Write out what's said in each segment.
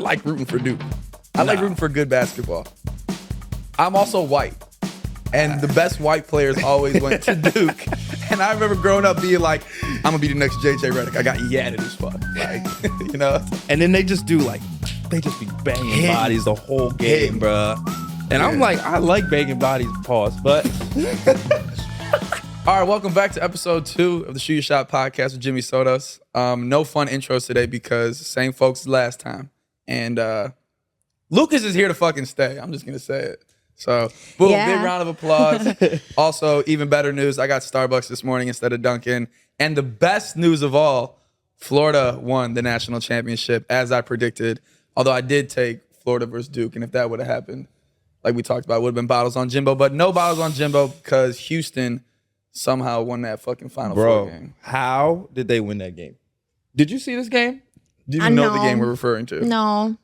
like rooting for Duke. I like rooting for good basketball. I'm also white. And the best white players always went to Duke. And I remember growing up being like, I'm going to be the next JJ Redick. I got yatted as fuck. Like, you know? And then they just do like, they just be banging bodies the whole game, bruh. And I'm like, I like banging bodies, pause, but. All right, welcome back to episode 2 of the Shoot Your Shot podcast with Jimmy Sotos. No fun intros today because same folks as last time. And Lucas is here to fucking stay. I'm just going to say it. So, boom, big round of applause. Also, even better news, I got Starbucks this morning instead of Dunkin'. And the best news of all, Florida won the national championship as I predicted. Although I did take Florida versus Duke, and if that would have happened, like we talked about, it would have been bottles on Jimbo. But no bottles on Jimbo because Houston somehow won that fucking Final Four game. How did they win that game? Did you see this game? Do you even know the game we're referring to? No.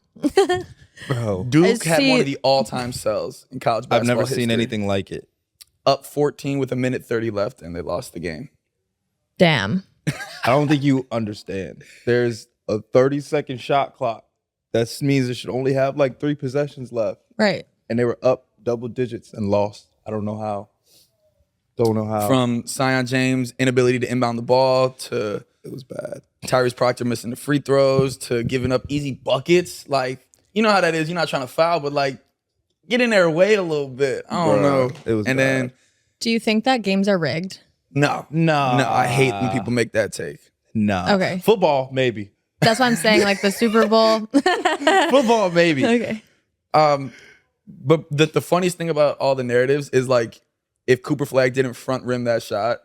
Bro, Duke had one of the all-time sells in college basketball I've never history. seen anything like it. Up 14 with 1:30 left, and they lost the game. Damn. I don't think you understand. There's a 30-second shot clock. That means it should only have like 3 possessions left. Right. And they were up double digits and lost. I don't know how. Don't know how. From Zion James' inability to inbound the ball to It was bad. Tyrese Proctor missing the free throws to giving up easy buckets. Like, you know how that is. You're not trying to foul, but like, get in there, wait a little bit. I don't know. It was and bad. then, Do you think that games are rigged? no. I hate when people make that take. Nah. Okay. Football, maybe. That's what I'm saying, like the Super Bowl. Football, maybe. Okay. But the funniest thing about all the narratives is like, if Cooper Flagg didn't front rim that shot,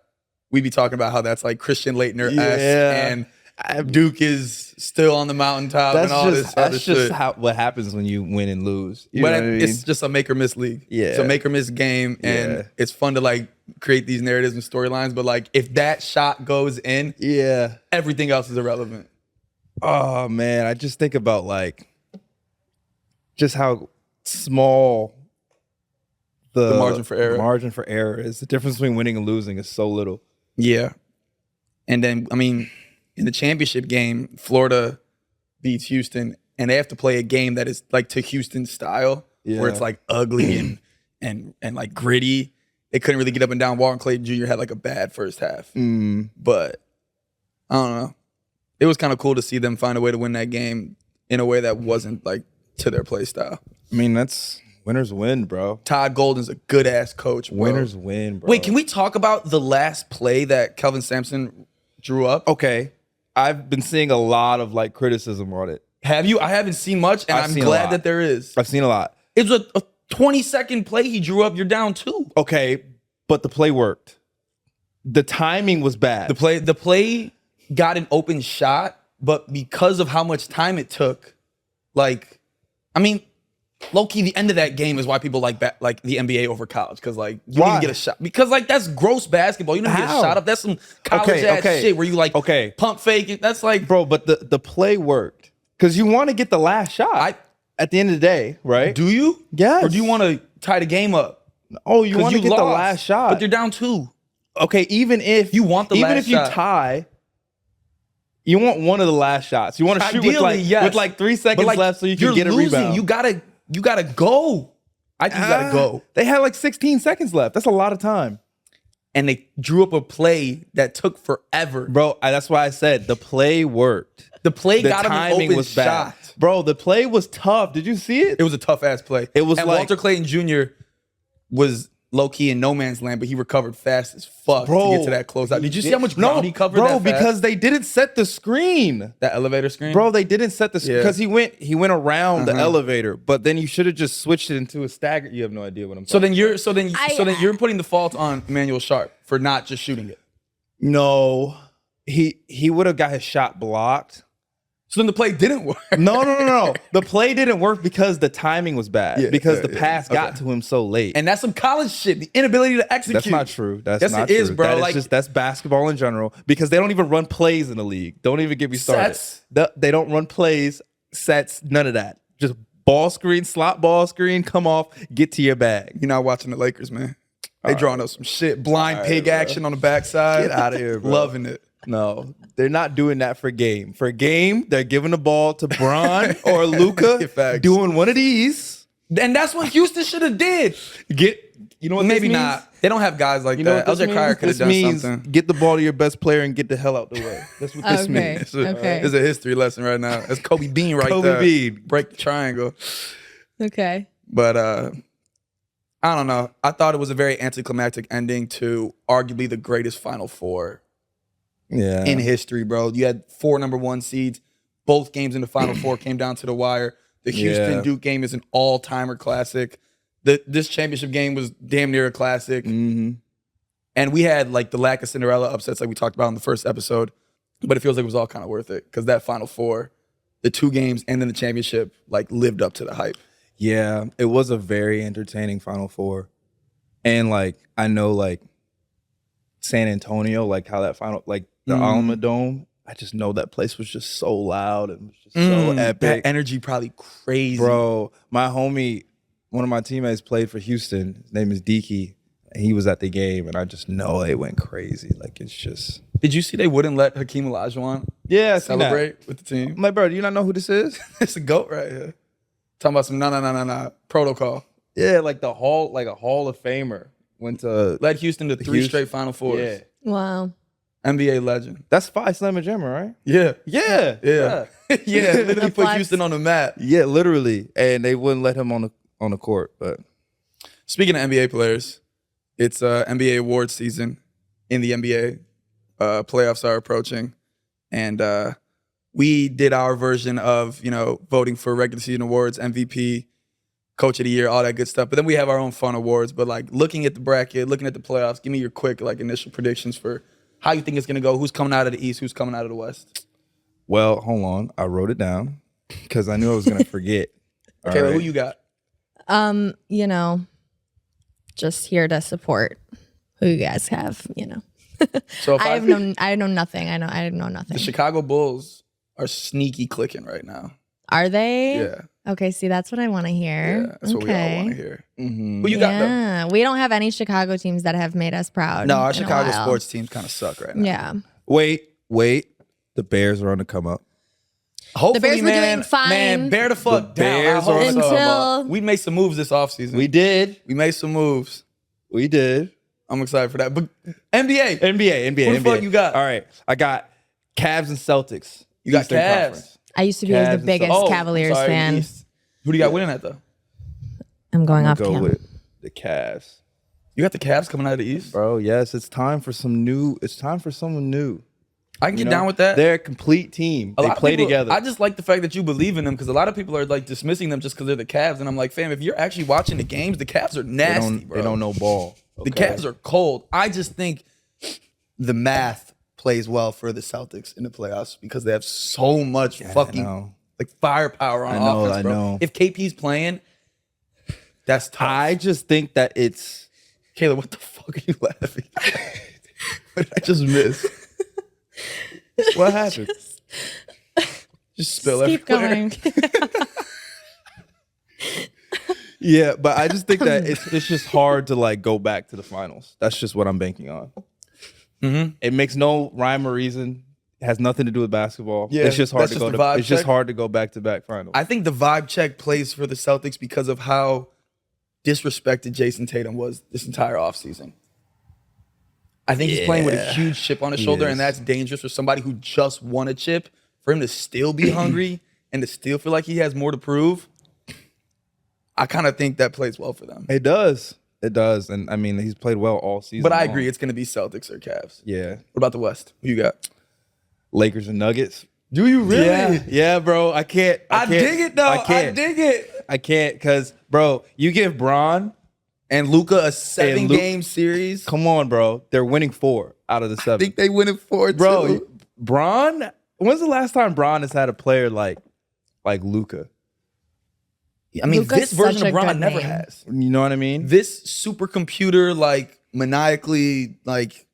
we'd be talking about how that's like Christian Laettner-esque and Duke is still on the mountaintop and all this other shit. That's just what happens when you win and lose. You know what I mean? It's just a make or miss league. Yeah. It's a make or miss game, and it's fun to like create these narratives and storylines. But like, if that shot goes in, everything else is irrelevant. Oh man, I just think about like just how small the margin for error. Margin for error is. The difference between winning and losing is so little. Yeah. And then, I mean, in the championship game, Florida beats Houston, and they have to play a game that is like to Houston style, where it's like ugly and like gritty. They couldn't really get up and down. Walton Clayton Jr. had like a bad first half. But I don't know. It was kind of cool to see them find a way to win that game in a way that wasn't like to their play style. I mean, that's winners win, bro. Todd Golden's a good ass coach, bro. Winners win, bro. Wait, can we talk about the last play that Kelvin Sampson drew up? Okay. I've been seeing a lot of like criticism on it. Have you? I haven't seen much, and I'm glad that there is. I've seen a lot. It was a 20-second play he drew up. You're down 2. Okay, but the play worked. The timing was bad. The play got an open shot, but because of how much time it took, like, I mean, low-key, the end of that game is why people like the NBA over college, because like you didn't get a shot. Because like that's gross basketball. You don't get a shot up. That's some college ass shit where you like pump fake it. That's like, bro, but the play worked because you want to get the last shot at the end of the day, right? Do you? Yes. Or do you want to tie the game up? Oh, you want to get the last shot, but you're down 2. Okay, even if you want the last shot, even if you tie. You want one of the last shots. You want to shoot with like 3 seconds left so you can get a rebound. You gotta go. I think you gotta go. They had like 16 seconds left. That's a lot of time. And they drew up a play that took forever. Bro, that's why I said the play worked. The play got him an open shot. Bro, the play was tough. Did you see it? It was a tough ass play. It was, and like, Walter Clayton Jr. was low-key in no man's land, but he recovered fast as fuck to get to that closeout. Did you see how much ground he covered? Bro, because they didn't set the screen. That elevator screen? Bro, they didn't set the screen because he went around the elevator, but then you should have just switched it into a stagger. You have no idea what I'm talking about. So then you're putting the fault on Emmanuel Sharp for not just shooting it. No. He would have got his shot blocked. So then the play didn't work. No. The play didn't work because the timing was bad. Because the pass got to him so late. And that's some college shit. The inability to execute. That's not true. That's yes, not it true. is, bro. That's basketball in general. Because they don't even run plays in the league. Don't even get me started. Sets. They don't run plays, sets, none of that. Just ball screen, slot ball screen, come off, get to your bag. You're not watching the Lakers, man. They drawing up some shit. Blind pig action on the backside. Get out of here, bro. Loving it. No, they're not doing that for game. For game, they're giving the ball to Bron or Luka, doing one of these. And that's what Houston should have did. You know what Maybe this means? not. They don't have guys like that. LJ Cryer could have done something. Get the ball to your best player and get the hell out the way. That's what this means. It's a history lesson right now. It's Kobe Bean there. Kobe Bean. Break the triangle. Okay. But I don't know. I thought it was a very anticlimactic ending to arguably the greatest Final Four in history, bro. You had 4 number 1 seeds. Both games in the Final Four came down to the wire. The Houston-Duke game is an all-timer classic. This championship game was damn near a classic. Mm-hmm. And we had like the lack of Cinderella upsets like we talked about in the first episode. But it feels like it was all kind of worth it because that Final Four, the 2 games and then the championship, like lived up to the hype. Yeah, it was a very entertaining Final Four. And like, I know like San Antonio, like how that final, like the Alamo Dome, I just know that place was just so loud and was just so epic. That energy probably crazy. Bro, my homie, one of my teammates played for Houston. His name is Deaky. He was at the game, and I just know they went crazy. Like, it's just... Did you see they wouldn't let Hakeem Olajuwon celebrate with the team? I'm like, bro, do you not know who this is? It's a GOAT right here. Talking about some no protocol. Yeah, like a Hall of Famer went to... Led Houston to 3 straight Final Fours. Yeah. Wow. NBA legend. That's 5 Slammer Jammer, right? Yeah. Yeah. Yeah. Yeah, literally put Houston on the map. Yeah, literally. And they wouldn't let him on the court. But speaking of NBA players, it's NBA awards season in the NBA. Playoffs are approaching. And we did our version of, voting for regular season awards, MVP, Coach of the Year, all that good stuff. But then we have our own fun awards. But like looking at the bracket, looking at the playoffs, give me your quick like initial predictions for how you think it's going to go. Who's coming out of the East? Who's coming out of the West? Well, hold on. I wrote it down because I knew I was going to forget. Okay, who you got? Just here to support who you guys have, So I know nothing. I know nothing. The Chicago Bulls are sneaky clicking right now. Are they? Yeah. Okay, see, that's what I want to hear. Yeah, that's what we all want to hear. Mm-hmm. Who you got though? Yeah, we don't have any Chicago teams that have made us proud. No, our Chicago sports teams kind of suck right now. Yeah. Wait. The Bears are on the come up. Hopefully, the Bears were doing fine. Man, bear the fuck down. Bears are until we made some moves this offseason. We did. We made some moves. We did. I'm excited for that. But NBA. Who the fuck you got? All right. I got Cavs and Celtics. You got Eastern Cavs. Conference. I used to be Cavs the biggest Oh, Cavaliers sorry, fan. East. Who do you got winning that though? I'm going off Go cam. with the Cavs. You got the Cavs coming out of the East? Bro, yes, it's time for someone new. I can get down with that. They're a complete team. They play together. I just like the fact that you believe in them because a lot of people are like dismissing them just because they're the Cavs. And I'm like, fam, if you're actually watching the games, the Cavs are nasty, bro. They don't know ball. The Cavs are cold. I just think the math plays well for the Celtics in the playoffs because they have so much fucking like firepower on offense, bro. I know. If KP's playing, that's tough. I just think that it's... Kayla, what the fuck are you laughing at? What did I just miss? What happened? Just spill Keep everywhere. going. Yeah, but I just think that it's just hard to like go back to the finals. That's just what I'm banking on. Mm-hmm. It makes no rhyme or reason. It has nothing to do with basketball. Yeah, it's just hard that's to just go the to. vibe It's just check. hard to go back to back finals. I think the vibe check plays for the Celtics because of how disrespected Jason Tatum was this entire offseason. I think he's playing with a huge chip on his shoulder, and that's dangerous for somebody who just won a chip. For him to still be hungry and to still feel like he has more to prove, I kind of think that plays well for them. It does. It does. And I mean, he's played well all season. But I long. agree, it's going to be Celtics or Cavs. Yeah. What about the West? Who you got? Lakers and Nuggets. Do you really? Yeah, bro. I can't. I dig it, though. I dig it. I can't because, bro, you give Bron and Luka a 7-game series. Come on, bro. They're winning 4 out of the 7. I think they winning 4, bro, too. Bron, when's the last time Bron has had a player like Luka? I mean, Luka's this version such of a Bron good never name. has. You know what I mean? This supercomputer, like maniacally, like,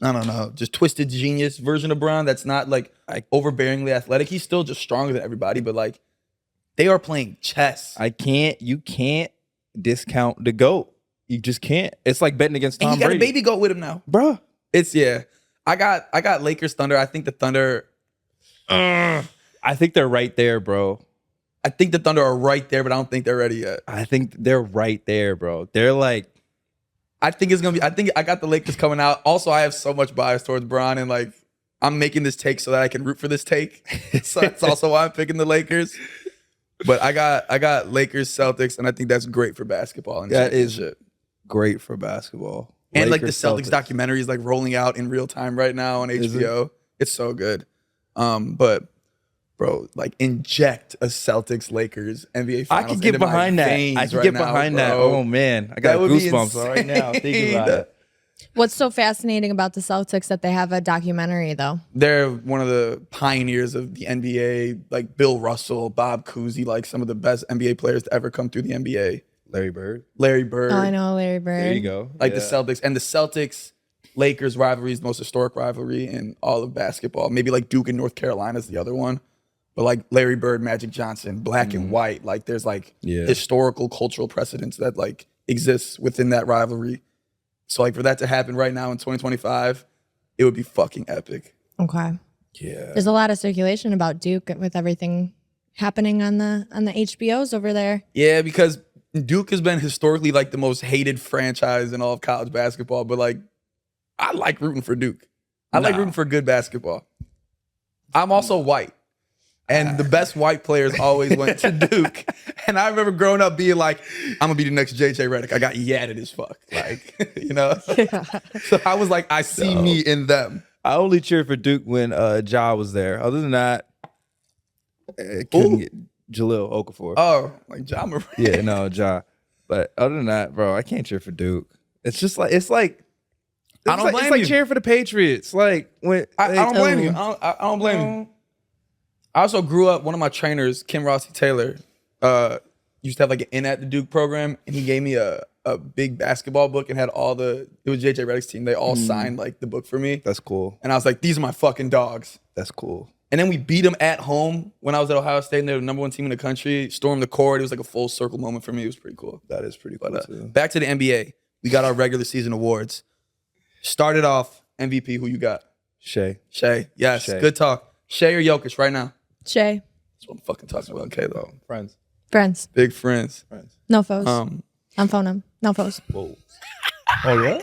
I don't know, just twisted genius version of Bron that's not like overbearingly athletic. He's still just stronger than everybody, but like they are playing chess. You can't discount the GOAT. You just can't. It's like betting against Tom and he got Brady. a baby goat with him now. Bruh. It's I got Lakers Thunder. I think the Thunder. I think they're right there, bro. I think the Thunder are right there, but I don't think they're ready yet. I think they're right there, bro. They're like, I think it's gonna be. I think I got the Lakers coming out. Also, I have so much bias towards Bron, and like I'm making this take so that I can root for this take. So that's also why I'm picking the Lakers. But I got Lakers Celtics, and I think that's great for basketball. And that is shit. Great for basketball. And Lakers, like the Celtics documentary is like rolling out in real time right now on HBO. It's so good. But bro, like inject a Celtics Lakers NBA Finals. I can get behind that. I can get behind that. Oh man, I got goosebumps right now thinking about it. What's so fascinating about the Celtics that they have a documentary though? They're one of the pioneers of the NBA, like Bill Russell, Bob Cousy, like some of the best NBA players to ever come through the NBA. Larry Bird. Oh, I know Larry Bird. There you go. Like the Celtics and the Celtics Lakers rivalry is the most historic rivalry in all of basketball. Maybe like Duke and North Carolina is the other one. But like Larry Bird, Magic Johnson, black and white, like there's like historical cultural precedents that like exists within that rivalry. So like for that to happen right now in 2025, it would be fucking epic. Okay. Yeah. There's a lot of circulation about Duke with everything happening on the HBOs over there. Yeah, because Duke has been historically like the most hated franchise in all of college basketball, but like I like rooting for Duke. I like rooting for good basketball. I'm also white. And the best white players always went to Duke. And I remember growing up being like, I'm gonna be the next JJ Redick. I got yadded as fuck. Like, you know? Yeah. So I was like, I see me in them. I only cheered for Duke when Ja was there. Other than that, couldn't get Jaleel Okafor. Oh, like Ja Morant. Yeah, no, Ja. But other than that, bro, I can't cheer for Duke. It's just like it's like cheering for the Patriots. Like when I don't blame you. I don't blame you. I also grew up, one of my trainers, Kim Rossi Taylor, used to have like an in at the Duke program, and he gave me a big basketball book and had it was JJ Redick's team. They all signed like the book for me. That's cool. And I was like, these are my fucking dogs. That's cool. And then we beat them at home when I was at Ohio State, and they were the number one team in the country. Stormed the court. It was like a full circle moment for me. It was pretty cool. That is pretty cool too. Back to the NBA. We got our regular season awards. Started off MVP. Who you got? Shea. Yes. Shea. Good talk. Shea or Jokic right now? Shea. That's what I'm fucking talking about, Kayla. Friends. Big friends. No foes. I'm phone them. No foes. Whoa. Oh yeah?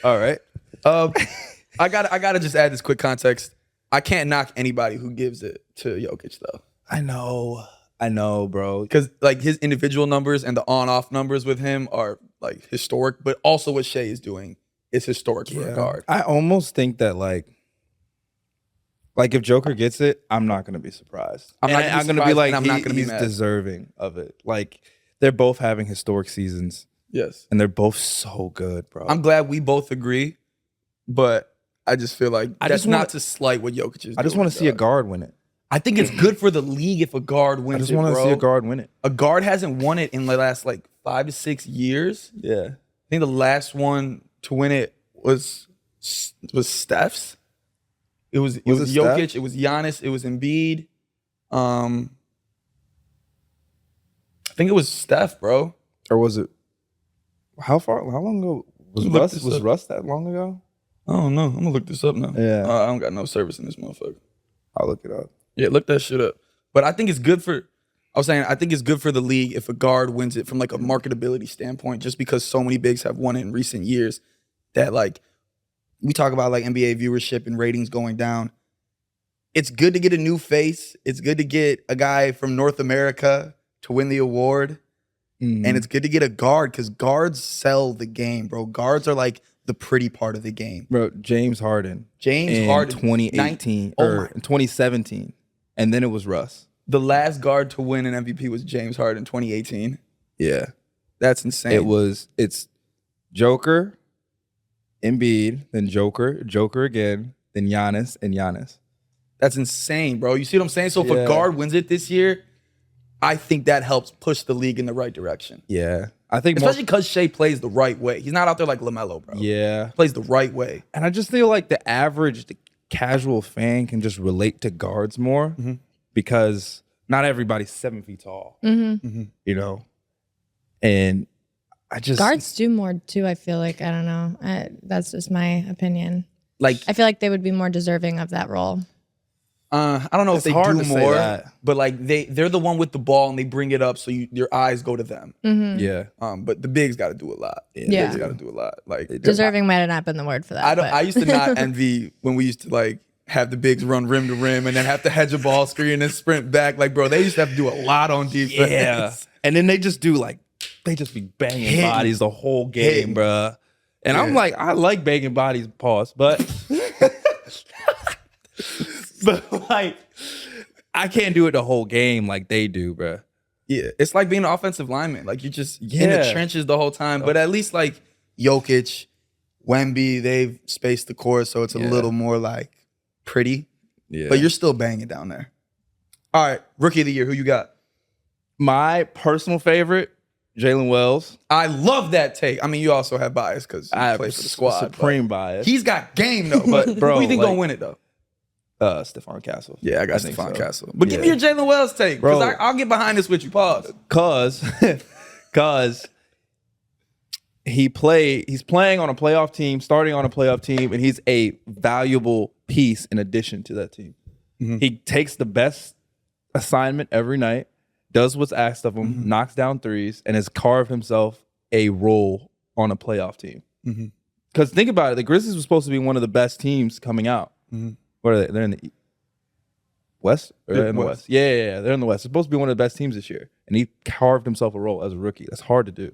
All right. I gotta just add this quick context. I can't knock anybody who gives it to Jokic though. I know, bro. Because like his individual numbers and the on-off numbers with him are like historic, but also what Shea is doing is historic for a guard. I almost think that like if Joker gets it, I'm not gonna be surprised. I'm gonna be like, I'm not gonna be mad. He's deserving of it. Like they're both having historic seasons. Yes. And they're both so good, bro. I'm glad we both agree, but I just feel like that's not to slight what Jokic is doing. I just want to see a guard win it. I think it's good for the league if a guard wins it, I just want to see a guard win it. A guard hasn't won it in the last like 5 to 6 years. Yeah. I think the last one to win it was Steph's. It was Jokic, Steph? It was Giannis, it was Embiid. I think it was Steph, bro. Or was it how long ago was Russ that long ago? I don't know. I'm gonna look this up now. Yeah. I don't got no service in this motherfucker. I'll look it up. Yeah, look that shit up. But I think it's good for I think it's good for the league if a guard wins it from like a marketability standpoint, just because so many bigs have won it in recent years that like we talk about like NBA viewership and ratings going down. It's good to get a new face. It's good to get a guy from North America to win the award. Mm-hmm. And it's good to get a guard because guards sell the game, bro. Guards are like the pretty part of the game. Bro, James Harden. In 2018 or in 2017. And then it was Russ. The last guard to win an MVP was James Harden in 2018. Yeah. That's insane. It's Joker, Embiid, then Joker again, then Giannis, and Giannis. That's insane, bro. You see what I'm saying? So if a guard wins it this year, I think that helps push the league in the right direction. Yeah. I think especially because Shea plays the right way. He's not out there like LaMelo, bro. Yeah. He plays the right way. And I just feel like the casual fan can just relate to guards more because not everybody's 7 feet tall, you know? And I just... Guards do more too, I feel like. I don't know. That's just my opinion. Like I feel like they would be more deserving of that role. I don't know if they hard do to say more, that. but like they're the one with the ball and they bring it up, so your eyes go to them. Yeah. But the bigs got to do a lot. Yeah. Bigs got to do a lot. Like Deserving might have not been the word for that. I used to not envy when we used to like have the bigs run rim to rim and then have to hedge a ball screen and then sprint back. Like, bro, they used to have to do a lot on defense. Yeah. And then they just be banging bodies the whole game, bruh. And I'm like, I like banging bodies, pause, but but like, I can't do it the whole game like they do, bruh. Yeah, it's like being an offensive lineman. Like you just in the trenches the whole time. But at least like Jokic, Wemby, they've spaced the court, so it's a little more like pretty. Yeah. But you're still banging down there. All right, rookie of the year, who you got? My personal favorite, Jalen Wells. I love that take. I mean, you also have bias because you play for the squad. Supreme bias. He's got game though. But bro, who you think gonna win it though? Stephon Castle. Yeah, I got Stephon Castle. But give me your Jalen Wells take, because I'll get behind this with you. Pause. Cause he's playing on a playoff team, starting on a playoff team, and he's a valuable piece in addition to that team. Mm-hmm. He takes the best assignment every night, does what's asked of him, knocks down threes, and has carved himself a role on a playoff team. Because think about it, the Grizzlies were supposed to be one of the best teams coming out. What are they? They're in the West? Or they're in the West? Yeah, they're in the West. They're supposed to be one of the best teams this year. And he carved himself a role as a rookie. That's hard to do.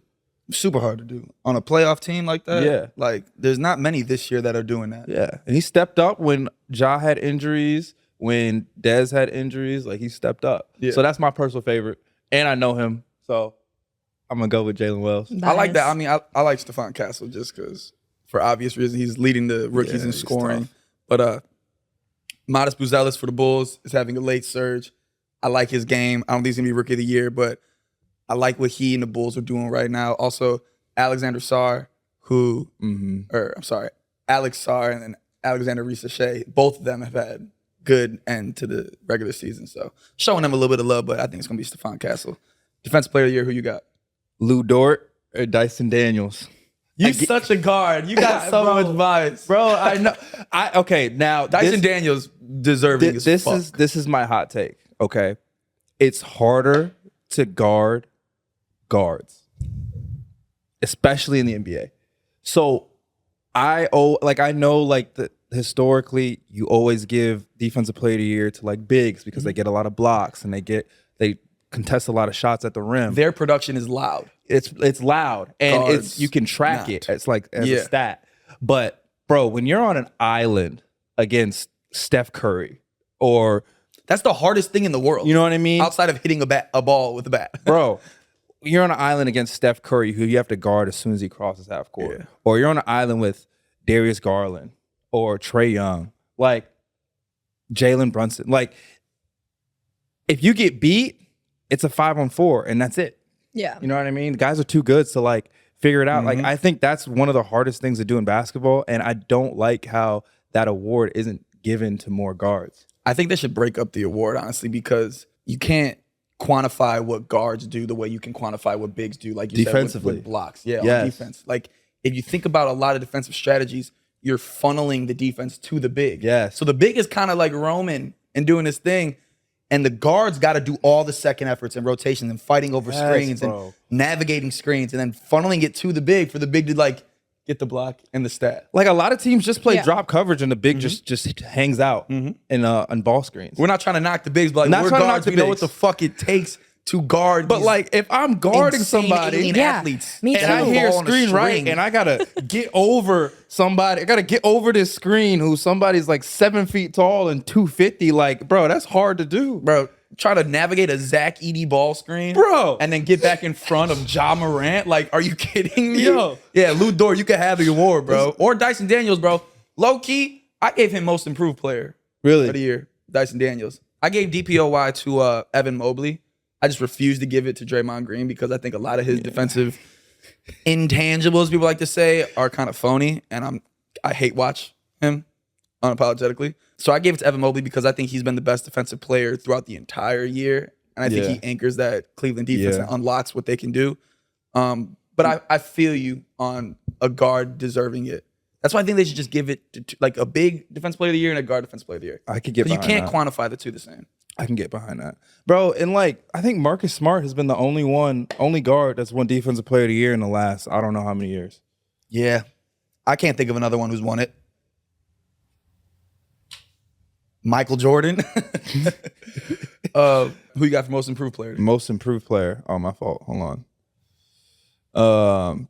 Super hard to do. On a playoff team like that? Yeah. Like, there's not many this year that are doing that. Yeah. And he stepped up when Ja had injuries, when Dez had injuries. Like, he stepped up. Yeah. So that's my personal favorite. And I know him. So I'm going to go with Jalen Wells. Nice. I like that. I mean, I like Stephon Castle just because, for obvious reasons, he's leading the rookies in scoring. But Modest Buzelis for the Bulls is having a late surge. I like his game. I don't think he's going to be rookie of the year, but I like what he and the Bulls are doing right now. Also, Alexander Sarr, Alex Sarr and then Alexander Reese-Shea, both of them have had good end to the regular season. So showing them a little bit of love, but I think it's going to be Stephon Castle. Defensive player of the year, who you got? Lou Dort or Dyson Daniels? You're such a guard. You got so much vibes. Bro, I know. Okay, now Dyson Daniels deserving as fuck. This is my hot take, okay? It's harder to guard guards, especially in the NBA. So I know historically you always give defensive player of the year to like bigs because they get a lot of blocks and they contest a lot of shots at the rim. Their production is loud. It's loud and Guards, you can track it. It's like as a stat. But bro, when you're on an island against Steph Curry, or that's the hardest thing in the world. You know what I mean? Outside of hitting a ball with a bat. Bro, you're on an island against Steph Curry, who you have to guard as soon as he crosses half court. Yeah. Or you're on an island with Darius Garland or Trae Young, like Jalen Brunson. Like, if you get beat, it's a 5-on-4 and that's it. Yeah. You know what I mean? The guys are too good to like figure it out. Like, I think that's one of the hardest things to do in basketball. And I don't like how that award isn't given to more guards. I think they should break up the award, honestly, because you can't quantify what guards do the way you can quantify what bigs do, like you said, with blocks. Yeah, on defense. Like, if you think about a lot of defensive strategies, you're funneling the defense to the big. Yeah. So the big is kind of like roaming and doing this thing, and the guards got to do all the second efforts and rotations and fighting over screens and navigating screens and then funneling it to the big for the big to like get the block and the stat. Like, a lot of teams just play drop coverage and the big just hangs out in on ball screens. We're not trying to knock the bigs, but like, we're guards. We know what the fuck it takes to guard. But like, if I'm guarding somebody, athletes, me too. And I hear screen right, and I gotta get over somebody. I gotta get over this screen who somebody's like 7 feet tall and 250. Like, bro, that's hard to do, bro. Try to navigate a Zach Edey ball screen, bro, and then get back in front of Ja Morant. Like, are you kidding me? Yo, yeah, Lou Dort, you could have the award, bro, or Dyson Daniels, bro. Low key, I gave him most improved player of the year, Dyson Daniels. I gave DPOY to Evan Mobley. I just refuse to give it to Draymond Green because I think a lot of his defensive intangibles, people like to say, are kind of phony, and I hate watch him unapologetically. So I gave it to Evan Mobley because I think he's been the best defensive player throughout the entire year, and I think he anchors that Cleveland defense and unlocks what they can do. But I feel you on a guard deserving it. That's why I think they should just give it to like a big defense player of the year and a guard defense player of the year. I could get behind you can't that. quantify the two the same. I can get behind that, bro. And like, I think Marcus Smart has been the only guard that's won defensive player of the year in the last I don't know how many years. Yeah, I can't think of another one who's won it. Michael Jordan. Who you got for most improved player? Most improved player. Oh, my fault. Hold on.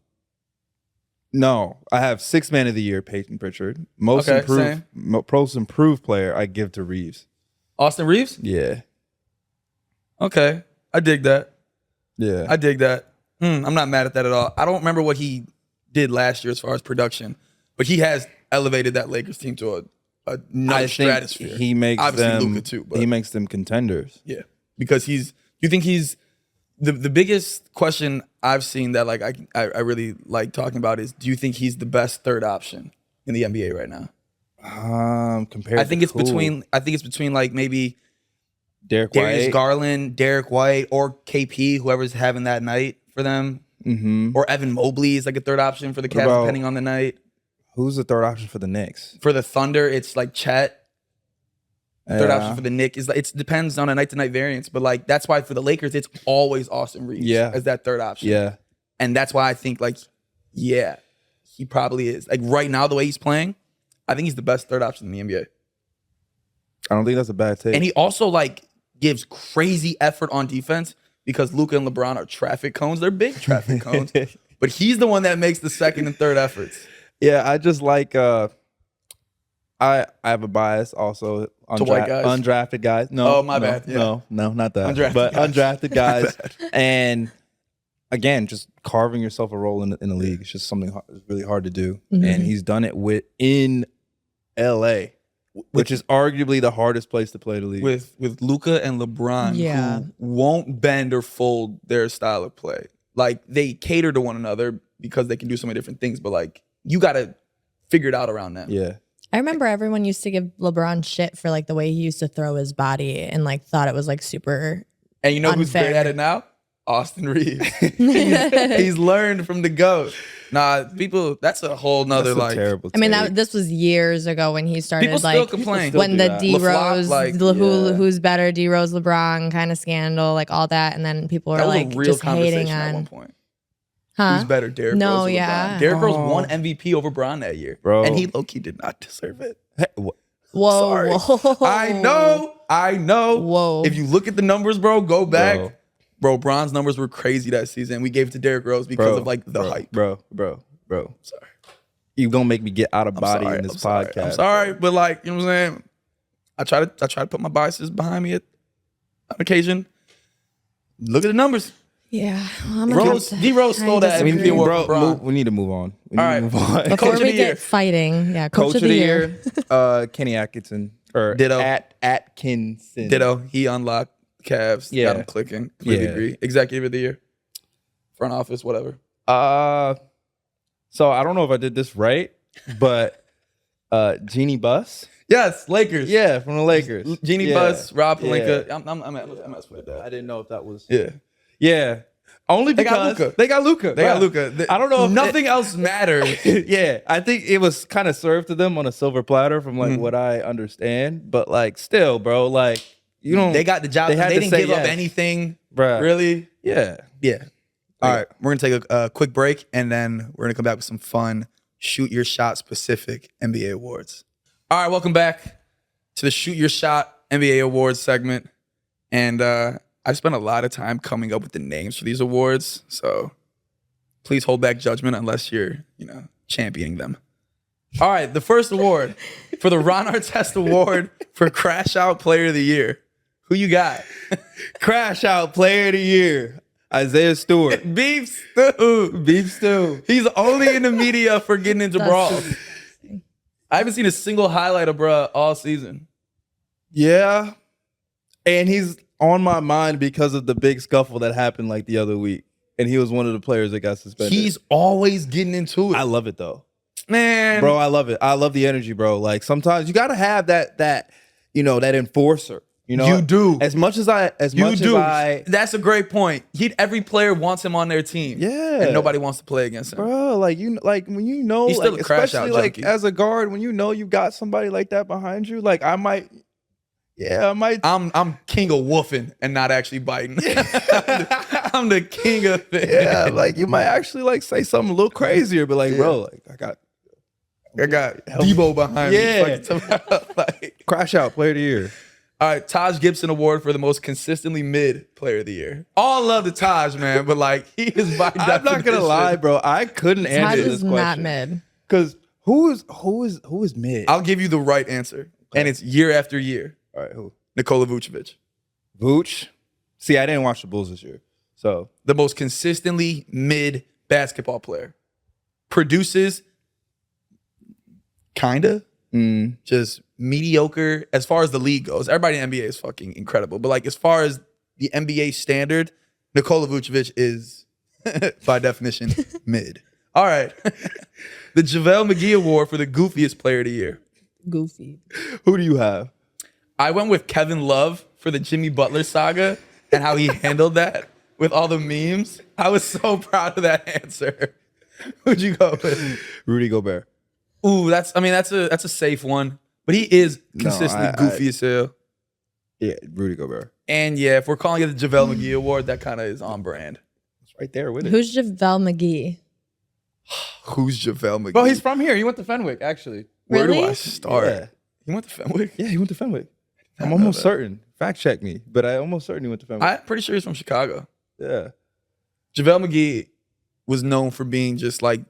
No, I have sixth man of the year, Peyton Pritchard. Most improved player, I give to Reeves. Austin Reeves? Yeah. Okay, I dig that. Yeah, I dig that. I'm not mad at that at all. I don't remember what he did last year as far as production, but he has elevated that Lakers team to a nice stratosphere. He makes obviously them Luka too, but he makes them contenders. Yeah, because you think he's the biggest question I've seen that like I really like talking about is, do you think he's the best third option in the NBA right now? Compared, I think it's between like maybe Darius White, Garland, Derek White, or KP, whoever's having that night for them, or Evan Mobley is like a third option for the Cavs depending on the night. Who's the third option for the Knicks? For the Thunder, it's like Chet. Third option for the Knicks is like, it depends on a night to night variance, but like that's why for the Lakers it's always Austin Reeves as that third option. Yeah, and that's why I think like he probably is like right now the way he's playing. I think he's the best third option in the NBA. I don't think that's a bad take. And he also like gives crazy effort on defense because Luka and LeBron are traffic cones. They're big traffic cones, but he's the one that makes the second and third efforts. Yeah, I just like I have a bias also on to white guys, undrafted guys. No, my bad. Yeah. No, not that. Undrafted guys, and again, just carving yourself a role in the league. It's just something really hard to do, and he's done it in LA, which is arguably the hardest place to play the league. With Luka and LeBron, who won't bend or fold their style of play. Like they cater to one another because they can do so many different things, but like you got to figure it out around them. Yeah. I remember everyone used to give LeBron shit for like the way he used to throw his body and like thought it was like super And you know who's great at it now? Austin Reeves. He's learned from the GOAT. Nah, people, that's a whole nother like terrible take. I mean, this was years ago when he started people like still complain. When the D Rose, like, who's better, D Rose, LeBron kind of scandal, like all that, and then people were like just hating on. At one point. Huh? Who's better, Derrick Rose or LeBron? Derrick Rose won MVP over Bron that year. Bro. And he low-key did not deserve it. Hey, Whoa. I know. Whoa. If you look at the numbers, bro, go back. Bro, Bron's numbers were crazy that season. We gave it to Derrick Rose because of like the hype. Bro. Sorry. You gonna make me get out of body in this podcast. I'm sorry, but like, you know what I'm saying? I try to put my biases behind me on occasion. Look at the numbers. Yeah, D Rose stole that MVP award. Bro, we need to move on. Before we get fighting, coach of the year. Kenny Atkinson or Ditto. Atkinson. Ditto. He unlocked Cavs. Yeah, got him clicking. Completely agree. Executive of the year, front office, whatever. So I don't know if I did this right, but Jeannie Buss. Yes, Lakers. Yeah, from the Lakers. Jeannie Buss, Rob Pelinka. I'm at that. I didn't know if that was. Yeah. Only because they got Luka. I don't know if nothing else matters. Yeah, I think it was kind of served to them on a silver platter from like what I understand, but like still, bro, like you don't. They got the job. They didn't give up anything, bro. Really? Yeah. All right, we're gonna take a quick break and then we're gonna come back with some fun shoot your shot specific NBA awards. All right, welcome back to the Shoot Your Shot NBA Awards segment, and I spent a lot of time coming up with the names for these awards, so please hold back judgment unless you're, championing them. All right, the first award for the Ron Artest Award for Crash Out Player of the Year. Who you got? Crash Out Player of the Year, Isaiah Stewart. Beef Stew. Beef Stew. He's only in the media for getting into brawls. I haven't seen a single highlight of bruh all season. Yeah, and he's on my mind because of the big scuffle that happened like the other week. And he was one of the players that got suspended. He's always getting into it. I love it though. Man. Bro, I love it. I love the energy, bro. Like sometimes you gotta have that enforcer. You know, you do. As much as I, That's a great point. Every player wants him on their team. Yeah, and nobody wants to play against him, bro. Like when you know, he's still like, a crash out especially like junkie. as a guard, when you know you got somebody like that behind you, like I might. I'm king of woofing and not actually biting. I'm the king of it. Yeah, like you might actually like say something a little crazier, but like, bro, like I got Debo behind me. Like, crash out player of the year. All right, Taj Gibson Award for the most consistently mid player of the year. All love to Taj, man, but like he is by definition. I'm not gonna lie, bro. I couldn't answer this question. Taj is not mid. Because who is mid? I'll give you the right answer, and it's year after year. All right, who? Nikola Vucevic. Vooch? See, I didn't watch the Bulls this year, so the most consistently mid basketball player. Produces, kinda. Just mediocre as far as the league goes. Everybody in the NBA is fucking incredible. But like as far as the NBA standard, Nikola Vucevic is by definition mid. All right. The JaVale McGee Award for the goofiest player of the year. Goofy. Who do you have? I went with Kevin Love for the Jimmy Butler saga and how he handled that with all the memes. I was so proud of that answer. Who'd you go with? Rudy Gobert. Ooh, that's a safe one. But he is consistently goofy as hell. Yeah, Rudy Gobert. And yeah, if we're calling it the JaVale McGee Award, that kind of is on brand. It's right there with it. Who's JaVale McGee? Who's JaVale McGee? Well, he's from here. He went to Fenwick, actually. Where Really? do I start? Yeah. He went to Fenwick? Yeah, he went to Fenwick. I'm almost certain. Fact check me, but I'm almost certain he went to Fenwick. I'm pretty sure he's from Chicago. Yeah. JaVale McGee was known for being just like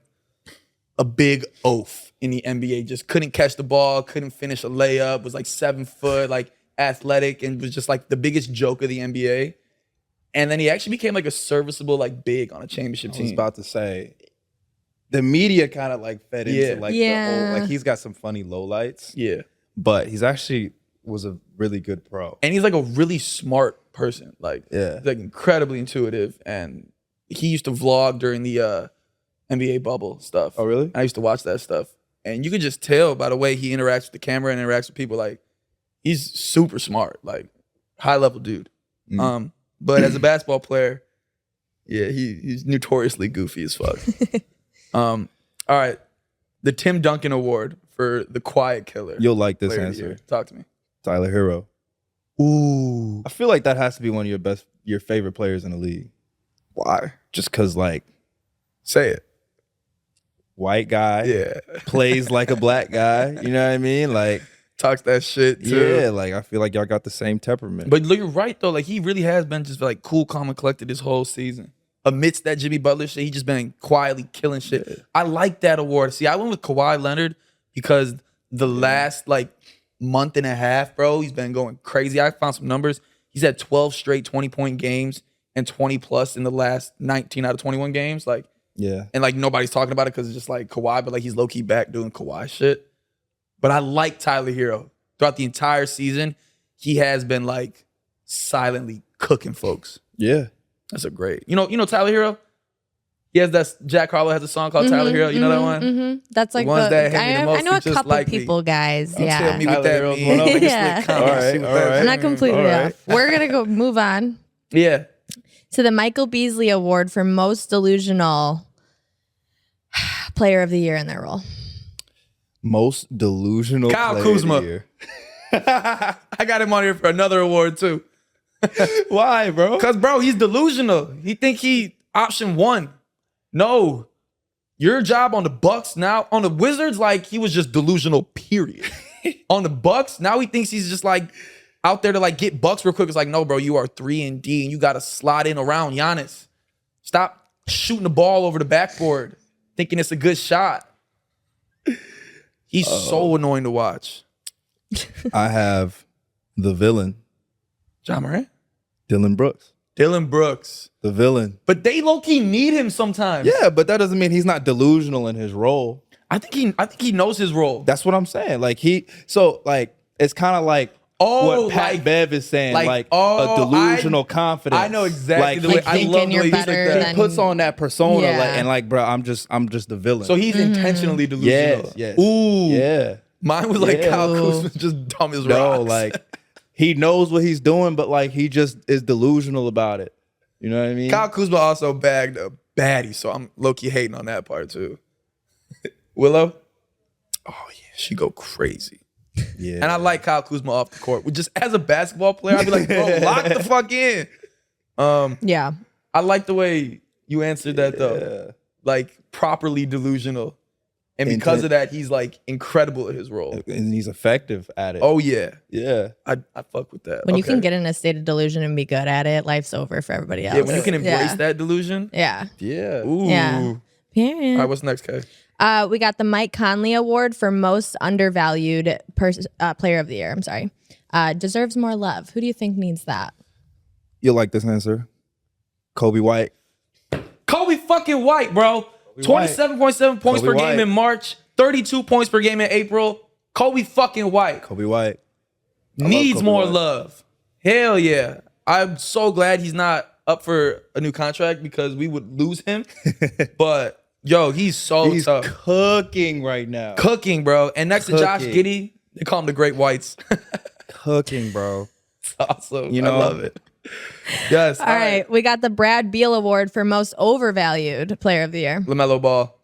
a big oaf in the NBA. Just couldn't catch the ball, couldn't finish a layup, was like 7 foot, like athletic, and was just like the biggest joke of the NBA. And then he actually became like a serviceable, like big on a championship team. I was about to say, the media kind of like fed into like the whole, like he's got some funny lowlights. Yeah. But he's actually was a really good pro. And he's like a really smart person. Like, yeah, like incredibly intuitive. And he used to vlog during the NBA bubble stuff. Oh, really? I used to watch that stuff. And you could just tell by the way he interacts with the camera and interacts with people, like he's super smart, like high level dude. But as a basketball player, yeah, he's notoriously goofy as fuck. All right. The Tim Duncan Award for the quiet killer. You'll like this answer. Talk to me. Tyler Hero. Ooh. I feel like that has to be one of your favorite players in the league. Why? Just because, like, say it. White guy. Yeah. Plays like a black guy. You know what I mean? Like, talks that shit too. Yeah, like I feel like y'all got the same temperament. But you're right though. Like he really has been just like cool, calm, and collected this whole season. Amidst that Jimmy Butler shit, he just been quietly killing shit. Yeah. I like that award. See, I went with Kawhi Leonard because the last like month and a half, bro, he's been going crazy. I found some numbers. He's had 12 straight 20-point games and 20 plus in the last 19 out of 21 games. Like, yeah. And like nobody's talking about it because it's just like Kawhi, but like he's low-key back doing Kawhi shit. But I like Tyler Hero. Throughout the entire season, he has been like silently cooking folks. Yeah. That's a great. You know Tyler Hero? He has that Jack Harlow has a song called Tyler Hero. You know that one? That's like the ones that hit me the most. I know a couple like people, guys. Don't yeah. tell me what that means. Yeah. All right. I'm not completely off. We're gonna move on. Yeah. To the Michael Beasley Award for most delusional player of the year in their role. Most delusional Kyle player Kuzma. of the year. I got him on here for another award too. Why, bro? Because, bro, he's delusional. He think he option one. No. Your job on the Bucks now, on the Wizards, like he was just delusional, period. On the Bucks, now he thinks he's just like out there to like get Bucks real quick. It's like, no, bro, you are 3-and-D and you got to slide in around Giannis. Stop shooting the ball over the backboard, thinking it's a good shot. He's so annoying to watch. I have the villain. John Morant? Dylan Brooks. Dylan Brooks. The villain. But they low-key need him sometimes. Yeah, but that doesn't mean he's not delusional in his role. I think he knows his role. That's what I'm saying. Like it's kind of like what Pat Bev is saying, like a delusional confidence. I know exactly the way. Like I love the way he's like that. He puts on that persona, and like, bro, I'm just the villain. So he's intentionally delusional. Yes. Ooh. Yeah. Mine was like Kyle Kuzma, just dumb as rocks. No, like he knows what he's doing, but like he just is delusional about it. You know what I mean? Kyle Kuzma also bagged a baddie, so I'm low-key hating on that part too. Willow? Oh yeah, she go crazy. Yeah. And I like Kyle Kuzma off the court. Just as a basketball player, I'd be like, bro, lock the fuck in. Yeah. I like the way you answered that though. Like properly delusional. And because of that, he's like incredible at his role. And he's effective at it. Oh yeah. Yeah. I fuck with that. When you can get in a state of delusion and be good at it, life's over for everybody else. Yeah, when you can embrace that delusion. Yeah. Yeah. Ooh. Yeah. All Yeah. right, what's next, Kay? We got the Mike Conley Award for most undervalued player of the year. I'm sorry. Deserves more love. Who do you think needs that? You'll like this answer. Kobe White. Kobe fucking White, bro. 27.7 points per game in March, 32 points per game in April. Kobe fucking White. Kobe White. Needs more love. Hell yeah. I'm so glad he's not up for a new contract because we would lose him. But yo, he's tough. Cooking right now. Cooking, bro. And next to Josh Giddey, they call him the Great Whites. Cooking, bro. It's awesome. You know? I love it. Yes. All right. We got the Brad Beal Award for most overvalued player of the year. LaMelo Ball.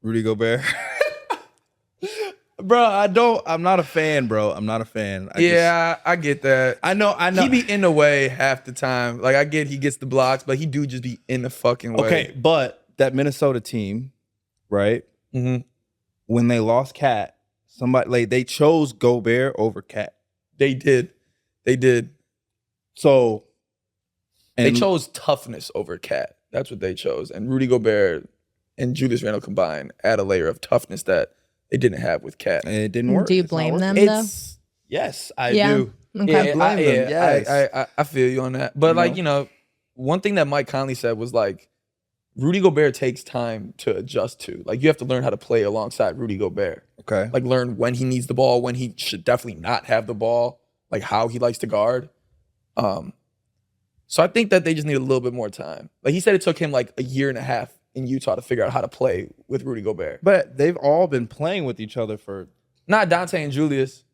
Rudy Gobert. Bro, I'm not a fan, bro. I'm not a fan. I get that. I know. He be in the way half the time. Like I get he gets the blocks, but he do just be in the fucking way. Okay, but that Minnesota team, right? Mm-hmm. When they lost Cat, somebody like they chose Gobert over Cat. They did. So they chose toughness over Cat. That's what they chose. And Rudy Gobert and Julius Randle combined add a layer of toughness that they didn't have with Cat. And it didn't work. Do you blame them though? Yes, I do. Okay. I feel you on that. But like, one thing that Mike Conley said was like, Rudy Gobert takes time to adjust to. Like you have to learn how to play alongside Rudy Gobert. Okay. Like learn when he needs the ball, when he should definitely not have the ball, like how he likes to guard. So I think that they just need a little bit more time. Like he said it took him like a year and a half in Utah to figure out how to play with Rudy Gobert. But they've all been playing with each other for... Not Dante and Julius,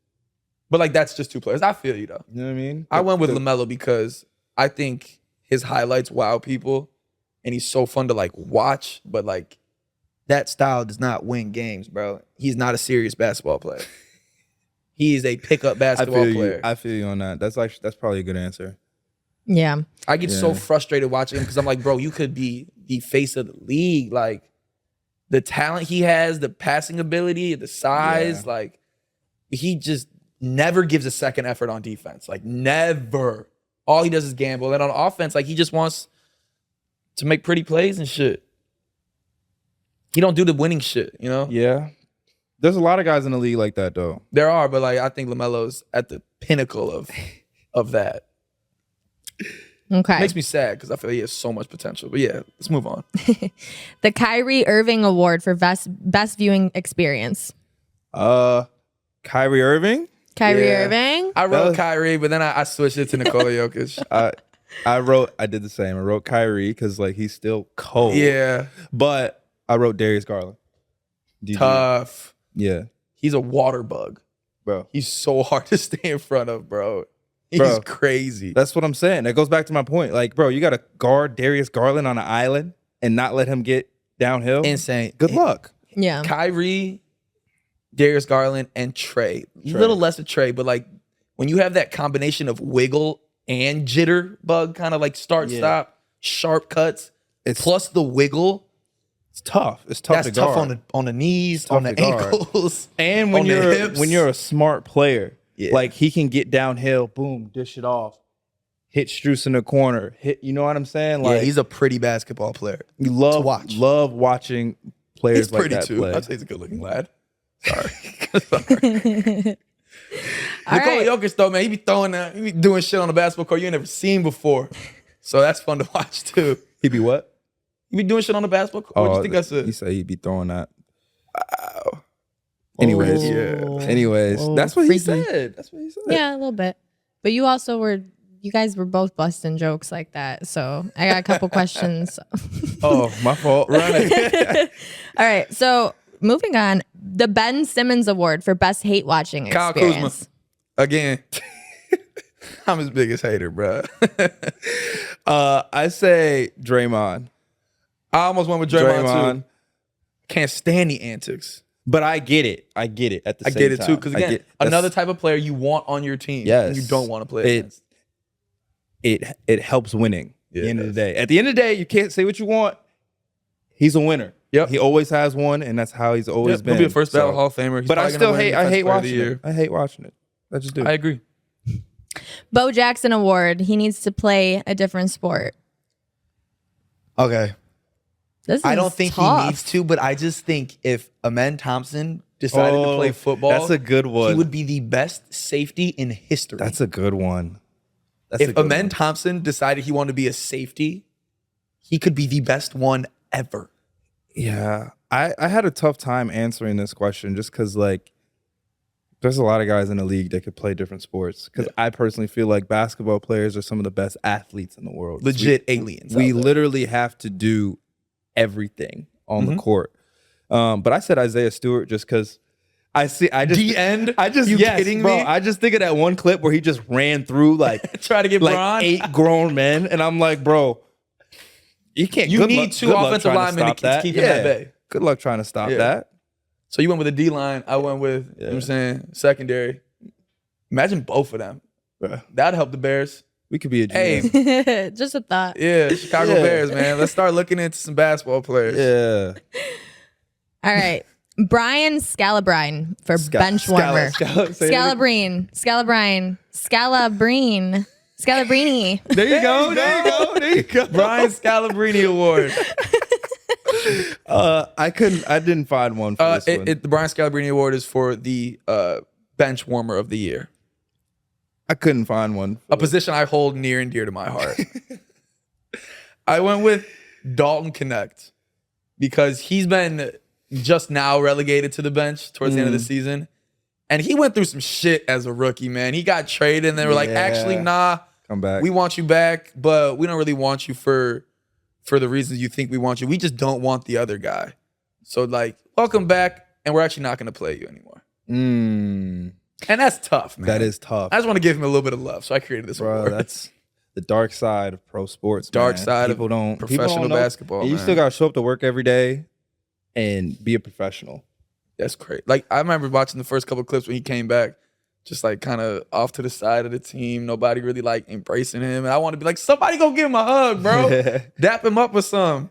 but like that's just two players. I feel you though. You know what I mean? I went with LaMelo because I think his highlights wow people and he's so fun to like watch, but like that style does not win games, bro. He's not a serious basketball player. He is a pickup basketball player. I feel you on that. That's probably a good answer. Yeah. I get so frustrated watching him because I'm like, bro, you could be the face of the league. Like the talent he has, the passing ability, the size, like he just never gives a second effort on defense. Like never. All he does is gamble. And on offense, like he just wants to make pretty plays and shit. He don't do the winning shit, you know? Yeah. There's a lot of guys in the league like that though. There are, but like I think LaMelo's at the pinnacle of that. Okay. Makes me sad because I feel like he has so much potential. But yeah, let's move on. The Kyrie Irving Award for best viewing experience. Kyrie Irving? Kyrie Yeah. Irving? I wrote Kyrie, but then I switched it to Nikola Jokic. I did the same. I wrote Kyrie because like he's still cold. Yeah. But I wrote Darius Garland. Tough. Yeah. He's a water bug. Bro. He's so hard to stay in front of, bro. He's crazy. That's what I'm saying. That goes back to my point. Like, bro, you got to guard Darius Garland on an island and not let him get downhill. Insane. Good luck. Yeah. Kyrie, Darius Garland, and Trey. Little less of Trey, but like when you have that combination of wiggle and jitter bug, kind of like stop, sharp cuts, plus the wiggle. It's tough. It's tough to guard. That's tough on the knees, on the ankles. And when you're a smart player, like he can get downhill, boom, dish it off, hit Strus in the corner, you know what I'm saying? Like he's a pretty basketball player. You love watching players he's like pretty that too. play. I'd say he's a good looking lad. Sorry. All Nikola right. Jokic though, man, he be doing shit on the basketball court you ain't never seen before. So that's fun to watch too. He be what? He be doing shit on the basketball court. What do you think that's it? He said he'd be throwing that. Wow. Anyways, Oh, that's what freaky. he said. That's what he said. Yeah, a little bit. But you guys were both busting jokes like that. So I got a couple questions. Oh, my fault. Run it. All right. So moving on. The Ben Simmons Award for best hate watching experience. Kyle Kuzma. Again. I'm his biggest hater, bro. I say Draymond. I almost went with Draymond too. Can't stand the antics. But I get it. I get it at the same time. I get it too. Because again, another type of player you want on your team. Yes. And you don't want to play against. It helps winning at the end of the day. At the end of the day, you can't say what you want. He's a winner. Yep. He always has one, and that's how he's always been. He'll be a first ballot Hall of Famer. He's but I still hate watching it. I hate watching it. I just do. I agree. Bo Jackson Award. He needs to play a different sport. Okay. I don't think tough. he needs to, but I just think if Amen Thompson decided to play football, that's a good one. He would be the best safety in history. That's a good one. If Amen Thompson decided he wanted to be a safety, he could be the best one ever. Yeah. I had a tough time answering this question just because, like, there's a lot of guys in the league that could play different sports. Because I personally feel like basketball players are some of the best athletes in the world. Legit aliens. We literally have to do everything on the court. But I said Isaiah Stewart just because kidding me? I just think of that one clip where he just ran through like try to get like Bron. 8 grown men, and I'm like, bro, you can't. You need 2 offensive linemen to keep him at bay. Good luck trying to stop that. So you went with the D line. I went with you know what I'm saying, secondary. Imagine both of them. That'd help the Bears. We could be a GM. Hey, just a thought. Yeah, Chicago Bears, man. Let's start looking into some basketball players. Yeah. All right. Brian Scalabrine for bench warmer. Scalabrini. There you go. There you go. Brian Scalabrine Award. I didn't find one for this one. The Brian Scalabrine Award is for the bench warmer of the year. I couldn't find one. A position I hold near and dear to my heart. I went with Dalton Connect because he's been just now relegated to the bench towards the end of the season. And he went through some shit as a rookie, man. He got traded and they were like, actually, nah, come back. We want you back, but we don't really want you for the reasons you think we want you. We just don't want the other guy. So like, welcome back, and we're actually not going to play you anymore. And that's tough, man. That is tough. I just want to give him a little bit of love, so I created this award. That's the dark side of pro sports. Dark man. side people of professional basketball. And you still got to show up to work every day and be a professional. That's great. Like, I remember watching the first couple of clips when he came back, just like kind of off to the side of the team. Nobody really like embracing him. And I want to be like, somebody go give him a hug, bro. Dap him up with some.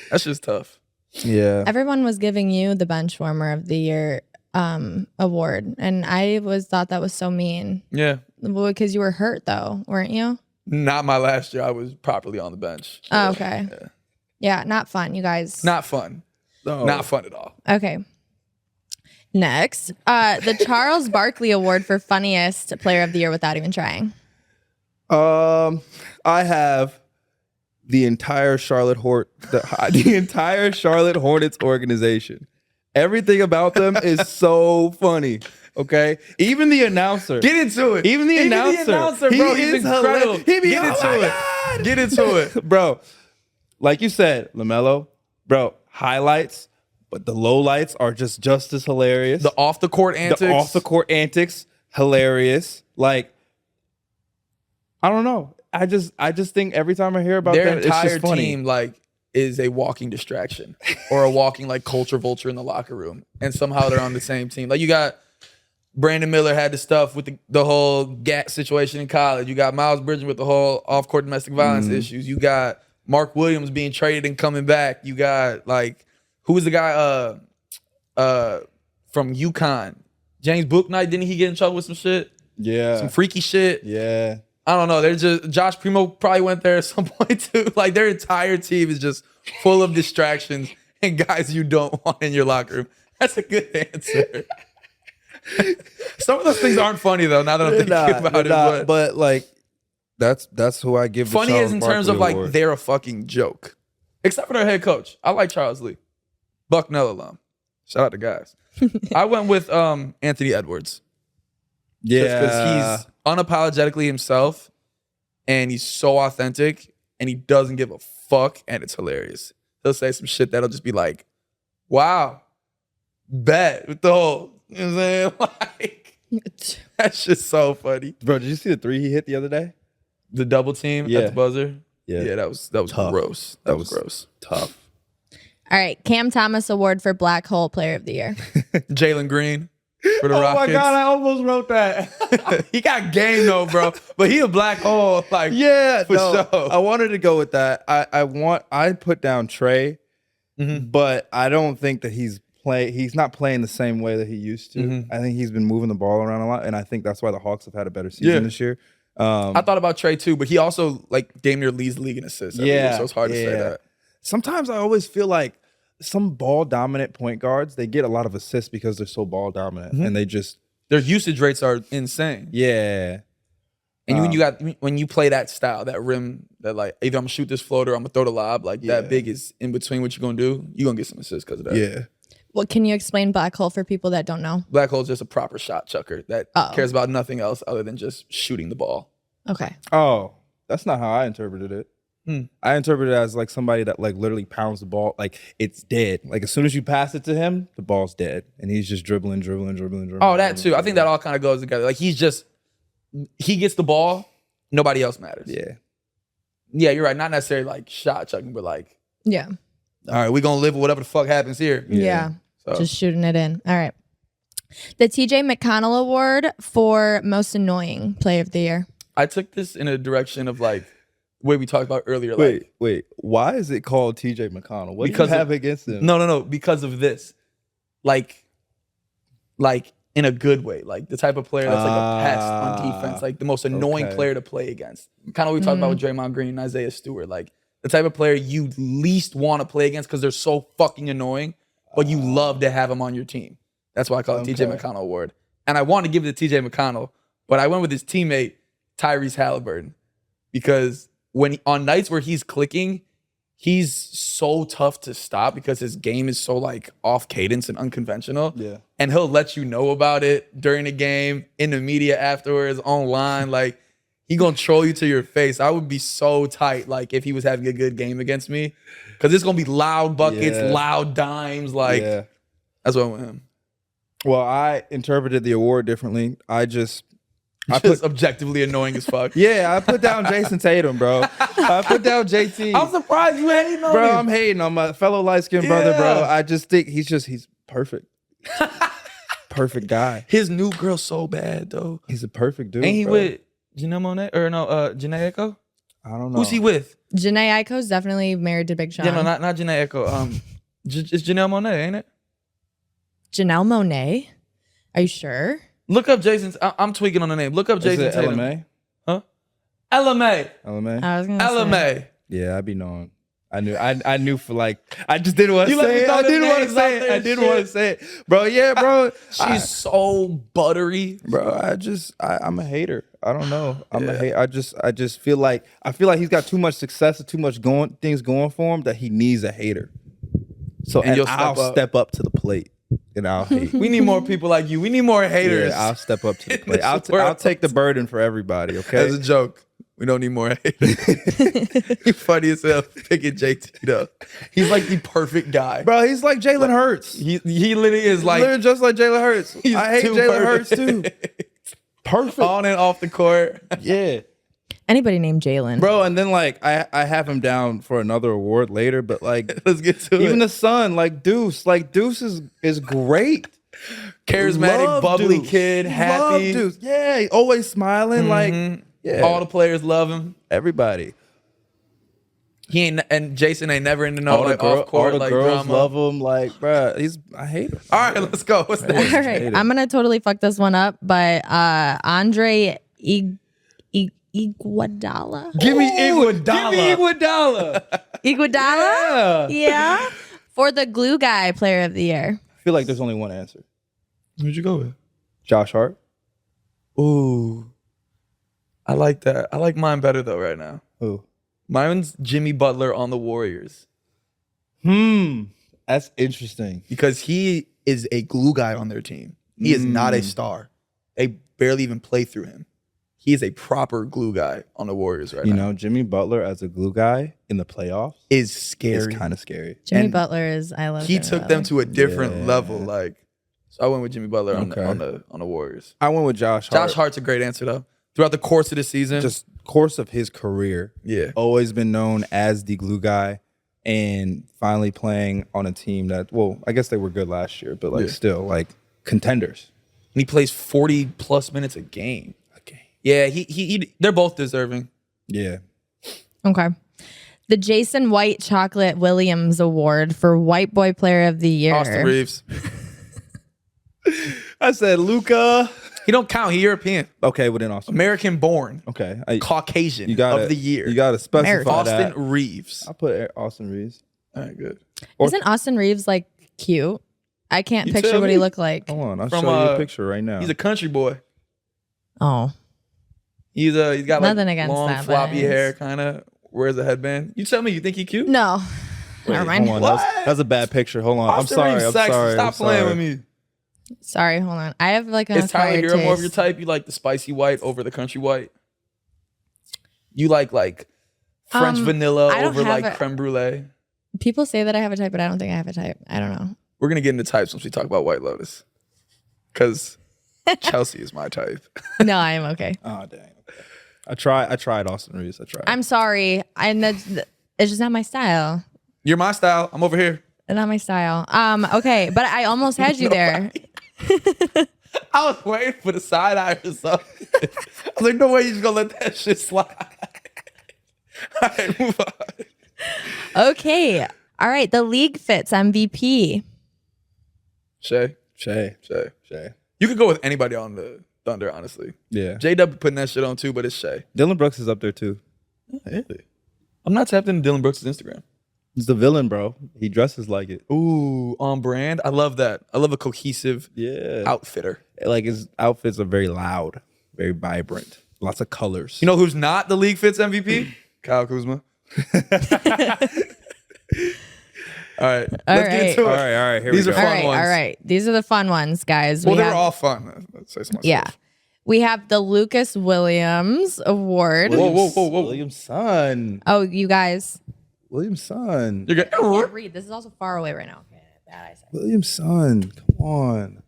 That's just tough. Yeah. Everyone was giving you the bench warmer of the year award, and I thought that was so mean. Yeah. Because you were hurt though, weren't you? Not my last year. I was properly on the bench. Oh, okay. Yeah, not fun, you guys. Not fun. No. Not fun at all. Okay. Next, the Charles Barkley Award for funniest player of the year without even trying. I have the entire the entire Charlotte Hornets organization. Everything about them is so funny. Okay, even the announcer. Get into it. Even the announcer, bro, he's incredible. Get into it, bro. Like you said, LaMelo, bro. Highlights, but the lowlights are just as hilarious. The off the court antics, hilarious. Like, I don't know. I just think every time I hear about their that, it's entire just funny. team like is a walking distraction or a walking like culture vulture in the locker room, and somehow they're on the same team. Like you got Brandon Miller had the stuff with the whole GAT situation in college. You got Miles Bridges with the whole off court domestic violence issues. You got Mark Williams being traded and coming back. You got like who was the guy from UConn? James Bouknight, didn't he get in trouble with some shit? Yeah. Some freaky shit. Yeah. I don't know. They're just Josh Primo probably went there at some point too. Like their entire team is just full of distractions and guys you don't want in your locker room. That's a good answer. Some of those things aren't funny though. Now that I'm thinking about it, but like that's who I give. Funny is in terms of like award. they're a fucking joke, except for their head coach. I like Charles Lee, Bucknell alum. Shout out to guys. I went with Anthony Edwards. Yeah, because he's unapologetically himself, and he's so authentic, and he doesn't give a fuck, and it's hilarious. He'll say some shit that'll just be like, "Wow, Bet with the whole, you know what I'm saying? Like, that's just so funny. Bro, did you see the 3 he hit the other day? The double team at the buzzer. Yeah, that was tough. gross. That was gross. Tough. All right, Cam Thomas Award for Black Hole Player of the Year. Jalen Green for the Rockets. Oh my God, I almost wrote that. He got game though, bro. But he a black hole, like Yeah, for sure. I wanted to go with that. I put down Trey, but I don't think that he's not playing the same way that he used to. I think he's been moving the ball around a lot, and I think that's why the Hawks have had a better season this year. I thought about Trey too, but he also like damn near leads the league in assists. Yeah, so it's hard to say that. Sometimes I always feel like some ball dominant point guards, they get a lot of assists because they're so ball dominant, and their usage rates are insane. Yeah. And when you play that style, that rim, that like either I'm gonna shoot this floater, or I'm gonna throw the lob, like that big is in between what you're gonna do, you're gonna get some assists because of that. Yeah. Well, can you explain black hole for people that don't know? Black hole is just a proper shot chucker that cares about nothing else other than just shooting the ball. Okay. Oh, that's not how I interpreted it. I interpreted it as like somebody that like literally pounds the ball, like it's dead. Like as soon as you pass it to him, the ball's dead, and he's just dribbling. Oh, that too. I think that all kind of goes together. Like he gets the ball, nobody else matters. Yeah, you're right. Not necessarily like shot chucking, but like all right, we're gonna live with whatever the fuck happens here. Yeah. So. Just shooting it in. All right. The TJ McConnell Award for most annoying player of the year. I took this in a direction of like way we talked about earlier. Wait. Why is it called TJ McConnell? What do you have against him? No. Because of this. Like in a good way. Like the type of player that's like a pest on defense. Like the most annoying player to play against. Kind of what we talked about with Draymond Green and Isaiah Stewart. Like the type of player you least want to play against because they're so fucking annoying, but you love to have them on your team. That's why I call it TJ McConnell Award. And I wanted to give it to TJ McConnell, but I went with his teammate, Tyrese Halliburton, because on nights where he's clicking, he's so tough to stop because his game is so like off cadence and unconventional. Yeah. And he'll let you know about it during the game, in the media afterwards, online. Like he gonna troll you to your face. I would be so tight like if he was having a good game against me. Cause it's gonna be loud buckets, loud dimes. Like that's what I went with him. Well, I interpreted the award differently. I put objectively annoying as fuck. Yeah, I put down Jason Tatum, bro. I put down JT. I'm surprised you hating on bro. him. I'm hating on my fellow light-skinned brother, bro. I just think he's perfect. Perfect guy. His new girl's so bad though. He's a perfect dude. Ain't he bro. with Janelle Monáe or no? Janae Echo? I don't know. Who's he with? Janae Aiko's definitely married to Big Sean. Yeah, no, not Janae Echo. It's Janelle Monáe, ain't it? Janelle Monáe? Are you sure? Look up Jason's. I'm tweaking on the name. Look up Jason Tatum. LMA? Huh? LMA. LMA? I was gonna LMA. say. Yeah, I'd be knowing. I knew for like, I just didn't want to say it. I didn't want to say it. Bro, yeah, bro. She's so buttery. Bro, I'm a hater. I don't know. I'm a hater. I just feel like he's got too much success and too much things going for him that he needs a hater. So and I'll step up to the plate. And I'll hate. We need more people like you. We need more haters. Yeah, I'll step up to the plate. I'll take the burden for everybody, okay? That's a joke. We don't need more haters. He's funny as hell picking JT though. He's like the perfect guy. Bro, he's like Jalen Hurts. He literally is like literally just like Jalen Hurts. I hate Jalen Hurts too. Perfect. On and off the court. Yeah. Anybody named Jalen. Bro, and then like I have him down for another award later, but like let's get to even the son, like Deuce is great. Charismatic, bubbly kid, happy. Love Deuce. Yeah, always smiling. Like all the players love him. Everybody. And Jason ain't never in the know like off court, all the like girls drama. love him. Like, bro, I hate him. All right, let's go. What's next? All right, I'm gonna totally fuck this one up, but Andre Iguodala. Give me Iguodala. Iguodala? Yeah. For the glue guy player of the year. I feel like there's only one answer. Who'd you go with? Josh Hart. Ooh. I like that. I like mine better though right now. Who? Mine's Jimmy Butler on the Warriors. That's interesting. Because he is a glue guy on their team. He is not a star. They barely even play through him. He is a proper glue guy on the Warriors right now. You know, Jimmy Butler as a glue guy in the playoffs is scary. It's kind of scary. Jimmy Butler is, I love He Jimmy took Butler. them to a different level. Like, So I went with Jimmy Butler on Okay. on the Warriors. I went with Josh Hart. Josh Hart's a great answer though. Throughout the course of the season, Just course of his career. yeah. Always been known as the glue guy, and finally playing on a team that, well, I guess they were good last year, but like still like contenders. And he plays 40 plus minutes a game. Yeah, he they're both deserving. Yeah. Okay. The Jason White Chocolate Williams Award for White Boy Player of the Year. Austin Reeves. I said Luca. He don't count. He European. Okay, well then Austin. American born. Okay. Caucasian of the year. You got to specify Austin that. Reeves. I'll put Austin Reeves. All right, good. Isn't Austin Reeves like cute? I can't You picture tell what he me. looked like. Hold on, I'll From, show you a picture right now. He's a country boy. Oh, He's got like Nothing against long that, but floppy it's- hair, kind of wears a headband. You tell me, you think he cute? no. Wait, Never mind. Hold on, that's a bad picture. Hold on, Austin Reeves I'm sexy. sorry. Stop I'm playing sorry. with me. Sorry, hold on. I have like an Is Tyler acquired Hero more of your taste. type? You like the spicy white over the country white? You like French vanilla I don't over have like a- creme brulee? People say that I have a type, but I don't think I have a type. I don't know. We're gonna get into types once we talk about White Lotus, because Chelsea is my type. No, I am okay. Oh dang. I tried Austin Reeves. I tried. I'm sorry. It's just not my style. You're my style. I'm over here. Not my style. Okay, but I almost had you there. I was waiting for the side eye or something. I was like, no way, you're just gonna let that shit slide. All right, move on. Okay. All right. The league fits MVP. Shay. Shay. You could go with anybody on the Thunder, honestly. Yeah. J-Dub putting that shit on too, but it's Shay. Dylan Brooks is up there too. Really? I'm not tapped into Dylan Brooks' Instagram. He's the villain, bro. He dresses like it. Ooh, on brand. I love that. I love a cohesive outfitter. Like his outfits are very loud, very vibrant, lots of colors. You know who's not the league fits MVP? Kyle Kuzma. All right. Let's get into it. All right. Here These we are go. fun ones. All right. These are the fun ones, guys. Well, We they have- were all fun. Let's say so myself. Yeah. We have the Lucas Williams Award. Whoa. William's son. Oh, you guys. William's son. You're I good. can't read. This is also far away right now. Okay, bad eyesight. William's son. Come on.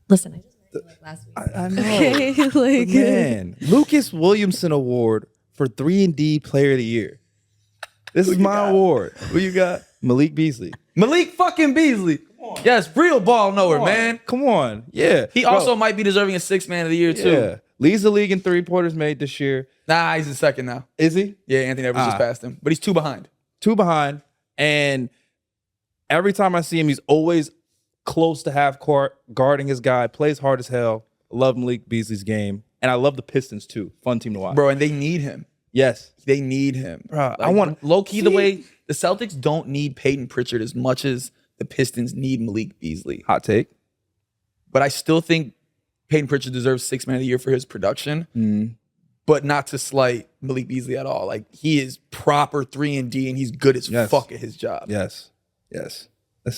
Listen, I just read it like last week. I know. Okay, like, Man. Lucas Williamson Award for 3-and-D Player of the Year. This is my award. Who you got? Malik Beasley. Malik fucking Beasley. Yes, real ball knower, man. Come on. Yeah. He Bro, also might be deserving a sixth man of the year, too. yeah. Leads the league in 3-pointers made this year. Nah, he's in second now. Is he? Yeah, Anthony Edwards just passed him. But he's 2 behind. 2 behind. And every time I see him, he's always close to half court, guarding his guy, plays hard as hell. Love Malik Beasley's game. And I love the Pistons too. Fun team to watch. Bro, and they need him. Yes. They need him. Bro, I want- low-key the way the Celtics don't need Peyton Pritchard as much as the Pistons need Malik Beasley. Hot take. But I still think Peyton Pritchard deserves sixth man of the year for his production. But not to slight Malik Beasley at all. Like, he is proper 3-and-D, and he's good as fuck at his job. Yes. That's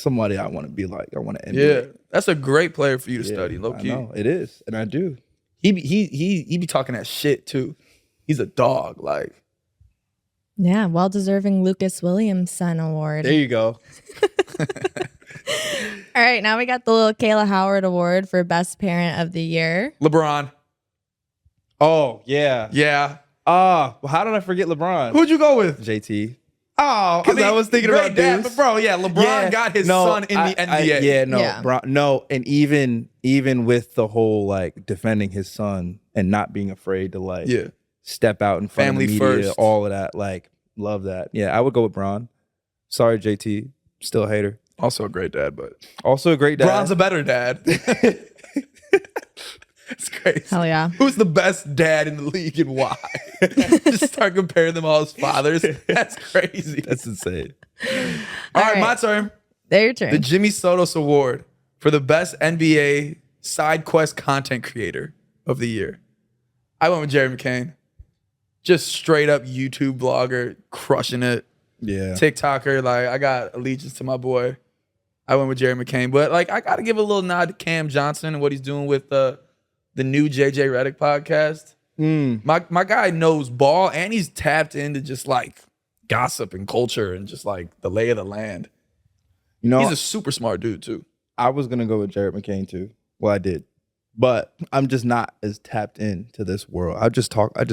somebody I want to be like. I want to Yeah, that's a great player for you to study, low I key. know. It is. And I do. He be talking that shit too. He's a dog. Like, yeah, well-deserving Lucas Williamson Award. There you go. All right, now we got the little Kayla Howard Award for Best Parent of the Year. LeBron. Oh, yeah. Yeah. Well, how did I forget LeBron? Who'd you go with? JT. Oh, 'Cause I was thinking great about dad, Deuce. but bro, yeah, LeBron got his son in the NBA. Yeah. No, and even with the whole like defending his son and not being afraid to like step out in front Family of the media, first. all of that, like love that. Yeah, I would go with Bron. Sorry, JT, still a hater. Also a great dad, but Also a great dad. Bron's a better dad. It's crazy. Hell yeah. Who's the best dad in the league and why? Just start comparing them all as fathers. That's crazy. That's insane. All right, right. my turn. Your turn. The Jimmy Sotos Award for the best NBA side quest content creator of the year. I went with Jerry McCain. Just straight up YouTube blogger, crushing it. Yeah. TikToker, like I got allegiance to my boy. I went with Jerry McCain, but like I gotta give a little nod to Cam Johnson and what he's doing with the new JJ Redick podcast. My guy knows ball and he's tapped into just like gossip and culture and just like the lay of the land. You know, He's a super smart dude too. I was gonna go with Jared McCain too. Well, I did, but I'm just not as tapped into this world. I just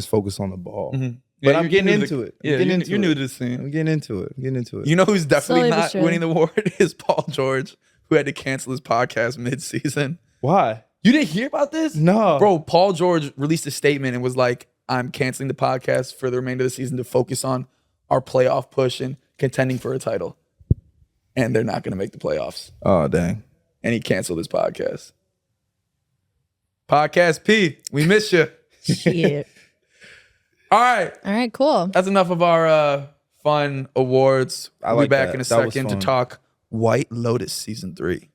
focus on the ball. Mm-hmm. But I'm getting into it. Yeah, you're new to the scene. I'm getting into it. You know who's definitely Slowly but not surely. winning the award is Paul George, who had to cancel his podcast mid-season. Why? You didn't hear about this? No. Bro, Paul George released a statement and was like, I'm canceling the podcast for the remainder of the season to focus on our playoff push and contending for a title. And they're not going to make the playoffs. Oh, dang. And he canceled his podcast. Podcast P, we miss you. Shit. All right. All right, cool. That's enough of our fun awards. We'll be like back that. in a That was second to fun. talk White Lotus season 3.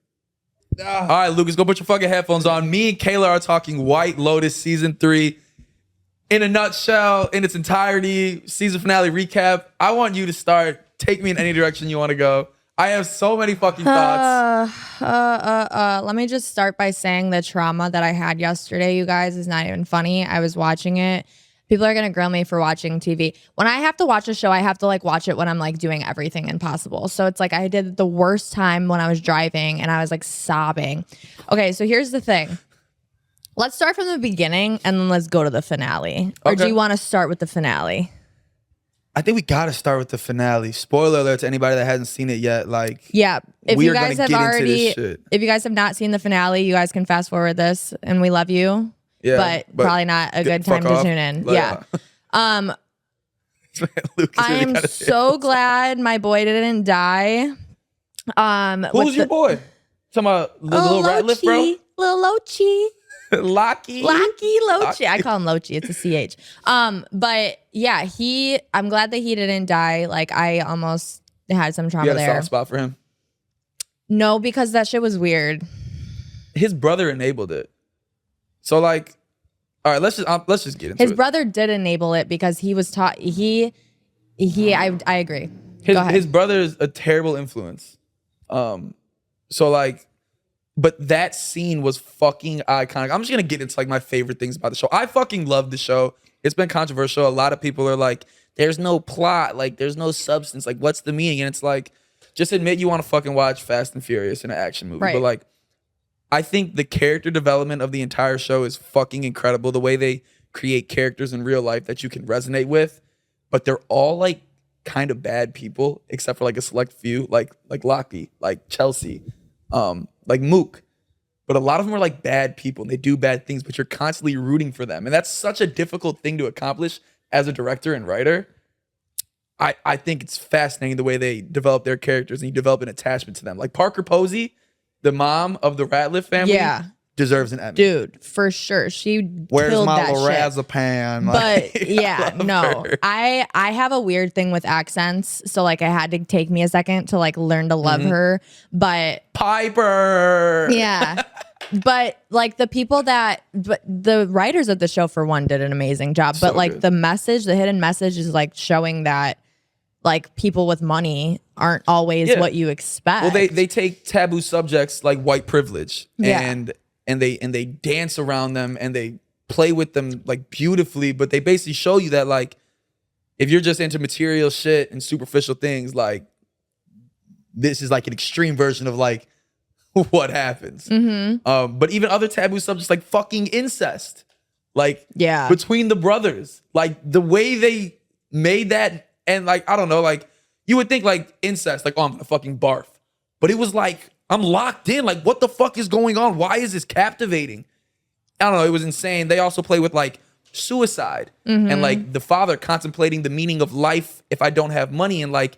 All right, Lucas, go put your fucking headphones on. Me and Kayla are talking White Lotus season 3 in a nutshell, in its entirety. Season finale recap. I want you to start. Take me in any direction you want to go. I have so many fucking thoughts. Let me just start by saying the trauma that I had yesterday, you guys, is not even funny. I was watching it. People are gonna grill me for watching TV. When I have to watch a show, I have to like watch it when I'm like doing everything impossible. So it's like I did the worst time when I was driving and I was like sobbing. Okay, so here's the thing. Let's start from the beginning and then let's go to the finale. Or do Okay. you want to start with the finale? I think we got to start with the finale. Spoiler alert to anybody that hasn't seen it yet. Like, Yeah. If We you are guys gonna have get into already, this shit. if you guys have not seen the finale, you guys can fast forward this, and we love you. yeah, but probably not a good fuck time to off. tune in. Like, Yeah. Lucas I really am gotta say so it. glad my boy didn't die. Who's your boy? Talking about the little rat lift, bro? Little Lochi. Locky. Lochi. I call him Lochi. It's a CH. But yeah, I'm glad that he didn't die. Like I almost had some trauma You had a there. soft spot for him. No, because that shit was weird. His brother enabled it. So like, all right, let's just get into His it. brother did enable it because he was taught. I agree. Go ahead. His brother is a terrible influence. So like, but that scene was fucking iconic. I'm just gonna get into like my favorite things about the show. I fucking love the show. It's been controversial. A lot of people are like, there's no plot, like there's no substance, like what's the meaning? And it's like, just admit you want to fucking watch Fast and Furious in an action movie. Right. But like, I think the character development of the entire show is fucking incredible. The way they create characters in real life that you can resonate with, but they're all like kind of bad people, except for like a select few, like Lockie, like Chelsea, like Mook. But a lot of them are like bad people and they do bad things, but you're constantly rooting for them. And that's such a difficult thing to accomplish as a director and writer. I think it's fascinating the way they develop their characters and you develop an attachment to them. Like Parker Posey, the mom of the Ratliff family, Yeah. deserves an Emmy. Dude, for sure. She Where's killed my that shit. lorazepam? But yeah, love no, her. I have a weird thing with accents, so like I had to take me a second to like learn to love her. But Piper. yeah, but like the writers of the show for one did an amazing job. So But like good. the hidden message is like showing that like people with money aren't always Yeah. what you expect. Well, they take taboo subjects like white privilege Yeah. and they dance around them and they play with them like beautifully, but they basically show you that like if you're just into material shit and superficial things, like this is like an extreme version of like what happens. But even other taboo subjects like fucking incest, like Yeah. between the brothers, like the way they made that, and like I don't know, like you would think like incest, like oh I'm gonna fucking barf, but it was like I'm locked in. Like what the fuck is going on? Why is this captivating? I don't know. It was insane. They also play with like suicide and like the father contemplating the meaning of life if I don't have money and like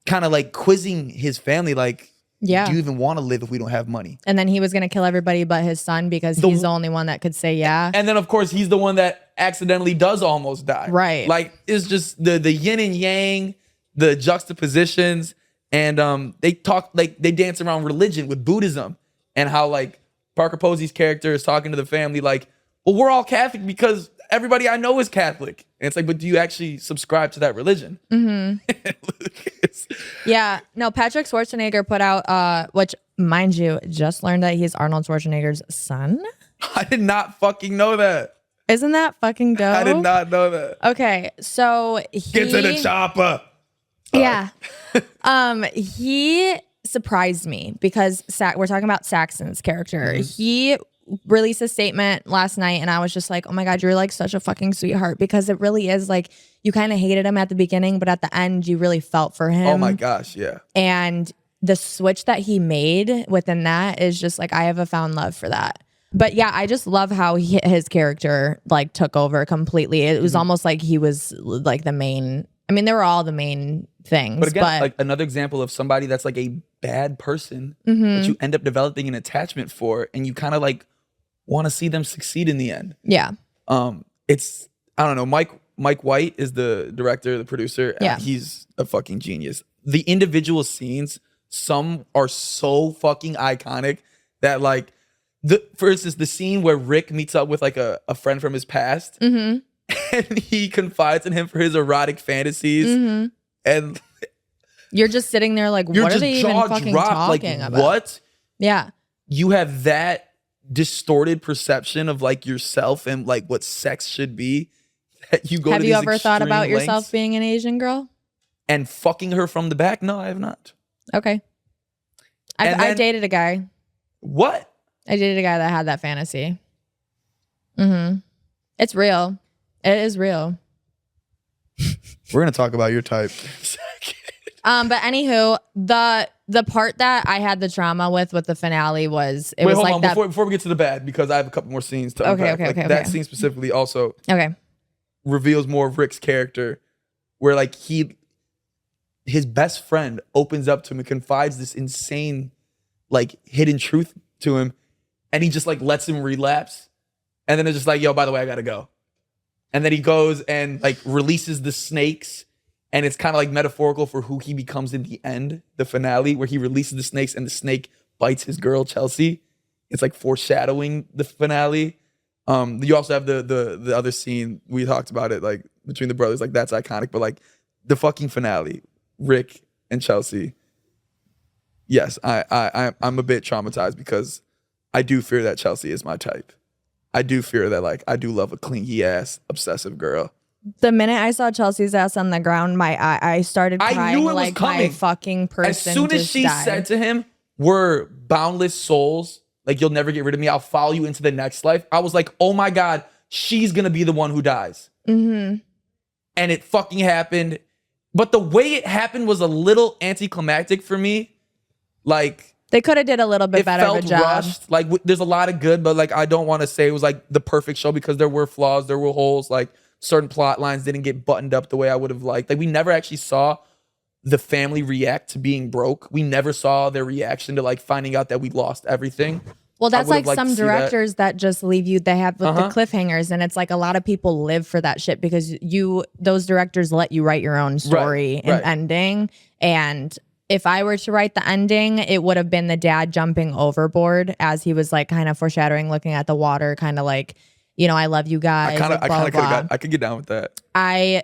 kind of like quizzing his family like, Yeah. do you even want to live if we don't have money? And then he was gonna kill everybody but his son because he's the only one that could say yeah. And then of course he's the one that accidentally does almost die. Right. Like it's just the yin and yang, the juxtapositions, and they talk like they dance around religion with Buddhism and how like Parker Posey's character is talking to the family like, well, we're all Catholic because everybody I know is Catholic. And it's like, but do you actually subscribe to that religion? Lucas, Yeah, no, Patrick Schwarzenegger put out, which, mind you, just learned that he's Arnold Schwarzenegger's son. I did not fucking know that. Isn't that fucking dope? I did not know that. Okay, so he... Get to the chopper. Yeah. He surprised me because we're talking about Saxon's character. He released a statement last night and I was just like, oh my God, you're like such a fucking sweetheart, because it really is like you kind of hated him at the beginning, but at the end you really felt for him. Oh my gosh, yeah. And the switch that he made within that is just like, I have a found love for that. But yeah, I just love how his character like took over completely. It was almost like he was like the main, I mean, they were all the main things. But again, like another example of somebody that's like a bad person that you end up developing an attachment for, and you kind of like want to see them succeed in the end. Yeah. It's, I don't know, Mike White is the director, the producer. Yeah. He's a fucking genius. The individual scenes, some are so fucking iconic that like, for instance, the scene where Rick meets up with like a friend from his past and he confides in him for his erotic fantasies. And you're just sitting there like, what are they even fucking talking like, about? What? Yeah. You have that distorted perception of like yourself and like what sex should be. That you go. Have to you these ever thought about extreme yourself lengths being an Asian girl? and fucking her from the back? No, I have not. Okay. I dated a guy. What? I dated a guy that had that fantasy. It's real. It is real. We're gonna talk about your type. But anywho, the part that I had the trauma with the finale was Wait, was hold like on, that. before we get to the bad, because I have a couple more scenes to Okay, unpack. okay. That scene specifically also Okay. reveals more of Rick's character, where like his best friend opens up to him and confides this insane like hidden truth to him, and he just like lets him relapse, and then it's just like, yo, by the way, I gotta go. And then he goes and like releases the snakes, and it's kind of like metaphorical for who he becomes in the end, the finale, where he releases the snakes and the snake bites his girl Chelsea. It's like foreshadowing the finale. You also have the other scene, we talked about it, like between the brothers, like that's iconic. But like the fucking finale, Rick and Chelsea. Yes, I'm a bit traumatized because I do fear that Chelsea is my type. I do fear that like I do love a clingy ass obsessive girl. The minute I saw Chelsea's ass on the ground, I started crying. I knew it was like coming. My fucking person. As soon as she said to him, "We're boundless souls. Like you'll never get rid of me. I'll follow you into the next life." I was like, "Oh my God, she's gonna be the one who dies." And it fucking happened. But the way it happened was a little anticlimactic for me. Like they could have did a little bit better of a job. Rushed. Like there's a lot of good, but like I don't want to say it was like the perfect show because there were flaws, there were holes. Like certain plot lines didn't get buttoned up the way I would have liked. Like we never actually saw the family react to being broke. We never saw their reaction to like finding out that we lost everything. Well, that's like some directors that just leave you. They have with the cliffhangers, and it's like a lot of people live for that shit because those directors let you write your own story and ending. And if I were to write the ending, it would have been the dad jumping overboard as he was like kind of foreshadowing, looking at the water, kind of like, you know, I love you guys. I could get down with that. I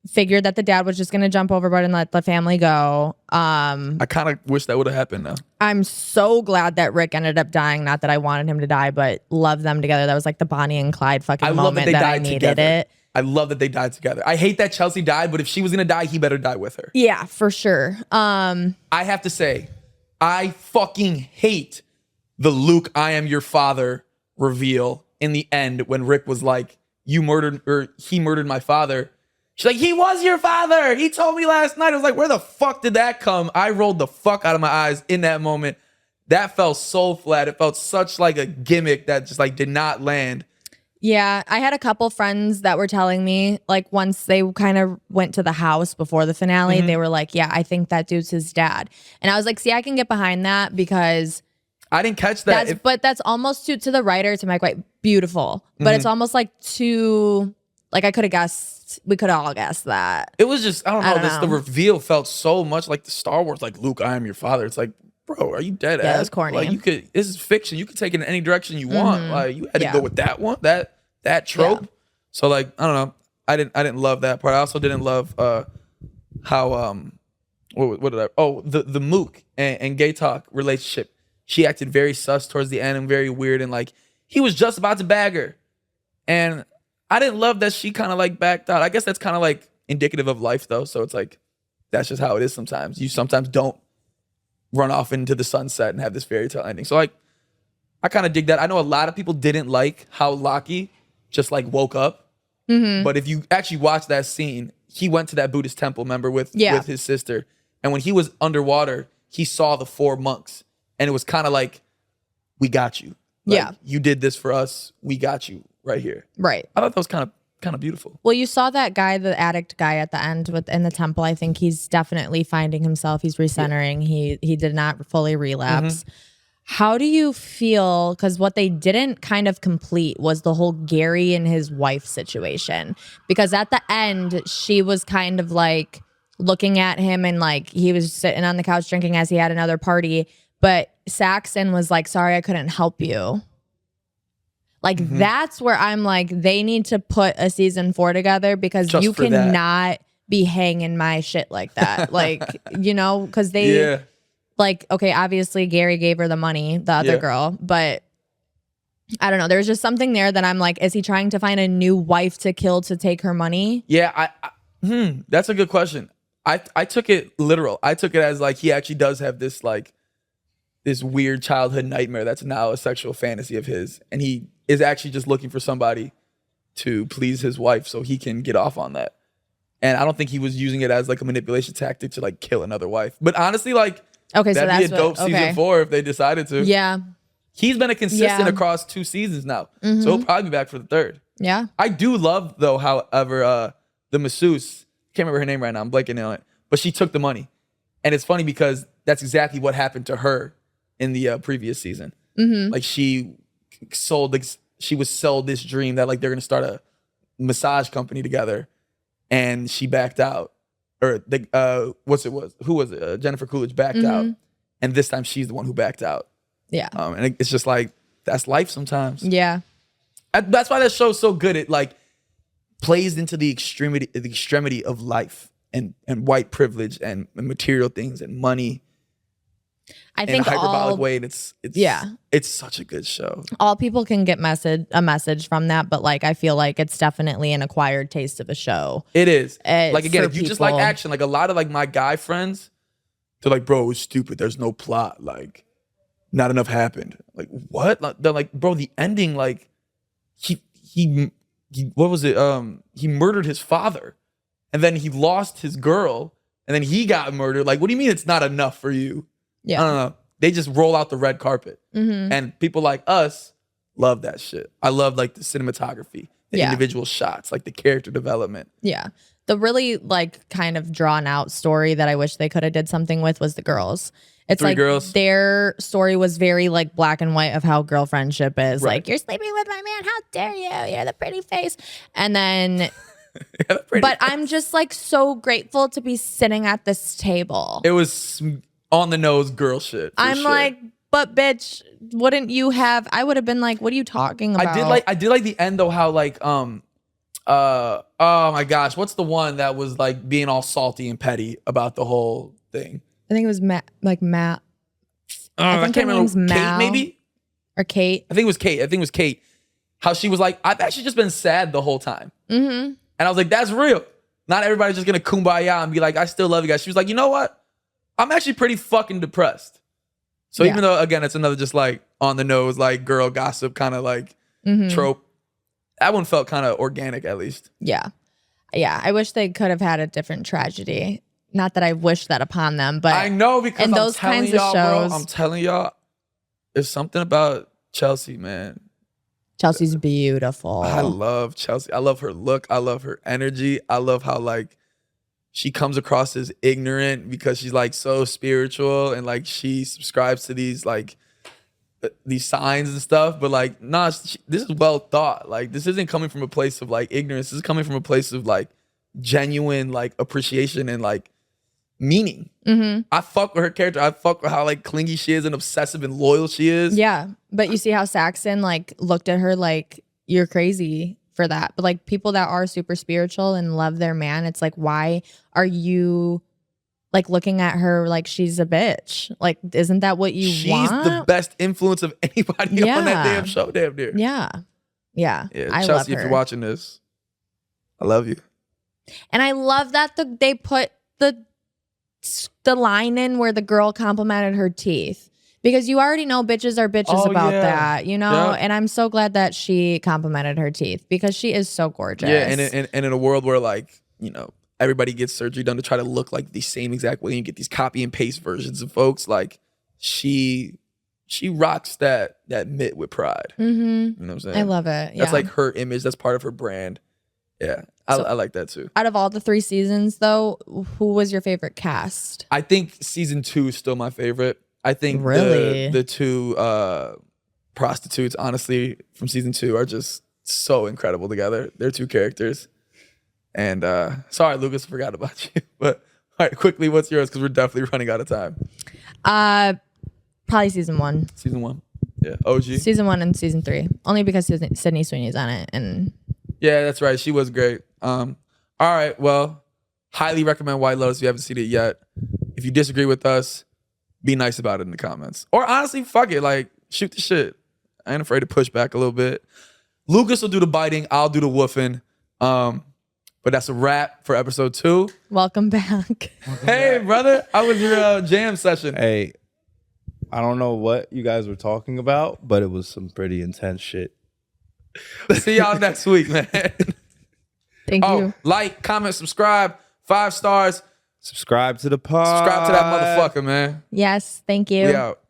figured that the dad was just gonna jump overboard and let the family go. I kind of wish that would have happened though. I'm so glad that Rick ended up dying. Not that I wanted him to die, but love them together. That was like the Bonnie and Clyde fucking moment that I needed together. it. I love that they died together. I hate that Chelsea died, but if she was gonna die, he better die with her. Yeah, for sure. I have to say, I fucking hate the Luke, I am your father reveal in the end when Rick was like, he murdered my father. She's like, he was your father. He told me last night. I was like, where the fuck did that come? I rolled the fuck out of my eyes in that moment. That felt so flat. It felt such like a gimmick that just like did not land. Yeah, I had a couple friends that were telling me, like, once they kind of went to the house before the finale, they were like, yeah, I think that dude's his dad. And I was like, see, I can get behind that because I didn't catch that. But that's almost to the writer, to Mike White, beautiful. But it's almost like too, like I could have guessed, we could all guess that. It was just, I don't know. The reveal felt so much like the Star Wars, like, Luke, I am your father. It's like, bro, are you dead ass? Yeah, it was corny. Like this is fiction. You could take it in any direction you want. Like you had to go with that one, that trope. Yeah. So like, I don't know. I didn't love that part. I also didn't love how what did I? Oh, the Mook and Gay Talk relationship. She acted very sus towards the end and very weird, and like he was just about to bag her, and I didn't love that she kind of like backed out. I guess that's kind of like indicative of life though. So it's like that's just how it is sometimes. You sometimes don't run off into the sunset and have this fairy tale ending. So like, I kind of dig that. I know a lot of people didn't like how Lockie just like woke up. But if you actually watch that scene, he went to that Buddhist temple, remember, with his sister. And when he was underwater, he saw the 4 monks. And it was kind of like, we got you. Like, you did this for us. We got you right here. Right. I thought that was kind of beautiful. Well, you saw that guy, the addict guy at the end in the temple. I think he's definitely finding himself. He's recentering. He did not fully relapse. How do you feel? Because what they didn't kind of complete was the whole Gary and his wife situation. Because at the end, she was kind of like looking at him and like he was sitting on the couch drinking as he had another party. But Saxon was like, sorry, I couldn't help you. Like, that's where I'm like, they need to put a season 4 together because you cannot be hanging my shit like that. Like, you know, because they, like, okay, obviously Gary gave her the money, the other girl, but I don't know. There's just something there that I'm like, is he trying to find a new wife to kill to take her money? Yeah, that's a good question. I took it literal. I took it as like, he actually does have this like, this weird childhood nightmare that's now a sexual fantasy of his. And he is actually just looking for somebody to please his wife so he can get off on that. And I don't think he was using it as like a manipulation tactic to like kill another wife. But honestly, like, okay, that'd so that's be a dope season 4 if they decided to. Yeah. He's been a consistent across 2 seasons now. So he'll probably be back for the 3rd. Yeah. I do love, though, however, the masseuse, can't remember her name right now, I'm blanking on it, but she took the money. And it's funny because that's exactly what happened to her in the previous season. Like she was sold this dream that like they're gonna start a massage company together, and she backed out. Or who was it? Jennifer Coolidge backed out, and this time she's the one who backed out. Yeah, and it's just like that's life sometimes. Yeah, that's why that show's so good. It like plays into the extremity of life and white privilege and material things and money. I think in a hyperbolic way, and it's such a good show. All people can get a message from that, but like I feel like it's definitely an acquired taste of a show. It is. Like again, if you just like action, like a lot of like my guy friends, they're like, bro, it's stupid. There's no plot. Like, not enough happened. Like, what? They're like, bro, the ending, like, he what was it? He murdered his father, and then he lost his girl, and then he got murdered. Like, what do you mean it's not enough for you? Yeah. I don't know. They just roll out the red carpet. And people like us love that shit. I love like the cinematography, the individual shots, like the character development. Yeah. The really like kind of drawn out story that I wish they could have did something with was the girls. It's 3 like girls. Their story was very like black and white of how girl friendship is. Right. Like, you're sleeping with my man. How dare you? You're the pretty face. And then I'm just like so grateful to be sitting at this table. It was on the nose girl shit. I'm sure. like, but bitch, wouldn't you have? I would have been like, what are you talking about? I did like the end though, how like oh my gosh, what's the one that was like being all salty and petty about the whole thing? I think it was Matt. I can't remember. Mal. Kate, maybe? Or Kate. I think it was Kate. How she was like, I've actually just been sad the whole time. And I was like, that's real. Not everybody's just gonna kumbaya and be like, I still love you guys. She was like, you know what? I'm actually pretty fucking depressed. So even though, again, it's another just like on the nose, like girl gossip kind of like trope, that one felt kind of organic at least. Yeah. Yeah. I wish they could have had a different tragedy. Not that I wish that upon them, but I know, because in those kinds of shows, bro, I'm telling y'all, there's something about Chelsea, man. Chelsea's beautiful. I love Chelsea. I love her look. I love her energy. I love how like she comes across as ignorant because she's like so spiritual and like she subscribes to these like these signs and stuff. But like, nah, this is well thought. Like, this isn't coming from a place of like ignorance. This is coming from a place of like genuine like appreciation and like meaning. I fuck with her character. I fuck with how like clingy she is and obsessive and loyal she is. Yeah, but you see how Saxon like looked at her like, you're crazy for that. But like people that are super spiritual and love their man, it's like, why are you like looking at her like she's a bitch? Like, isn't that what you want? She's the best influence of anybody on that damn show, damn near. Yeah. I Chelsea, love her. if you're watching this, I love you. And I love that they put the the line in where the girl complimented her teeth. Because you already know bitches are bitches about that, you know? Yep. And I'm so glad that she complimented her teeth because she is so gorgeous. Yeah, and in a world where, like, you know, everybody gets surgery done to try to look like the same exact way and you get these copy and paste versions of folks, like, she rocks that mitt with pride. Mm-hmm. You know what I'm saying? I love it. Yeah. That's like her image. That's part of her brand. Yeah, I like that too. Out of all the 3 seasons, though, who was your favorite cast? I think season 2 is still my favorite. I think really? the 2 prostitutes, honestly, from season 2 are just so incredible together. They're 2 characters. And sorry, Lucas, forgot about you. But all right, quickly, what's yours? Because we're definitely running out of time. Probably season 1. Season 1. Yeah, OG. Season 1 and season 3. Only because Sydney Sweeney's on it. And yeah, that's right. She was great. All right, well, highly recommend White Lotus if you haven't seen it yet. If you disagree with us, be nice about it in the comments. Or honestly, fuck it. Like, shoot the shit. I ain't afraid to push back a little bit. Lucas will do the biting. I'll do the woofing. But that's a wrap for episode 2. Welcome back. Hey, brother. How was your jam session? Hey, I don't know what you guys were talking about, but it was some pretty intense shit. See y'all next week, man. Thank you. Like, comment, subscribe. 5 stars. Subscribe to the pod. Subscribe to that motherfucker, man. Yes, thank you. We out.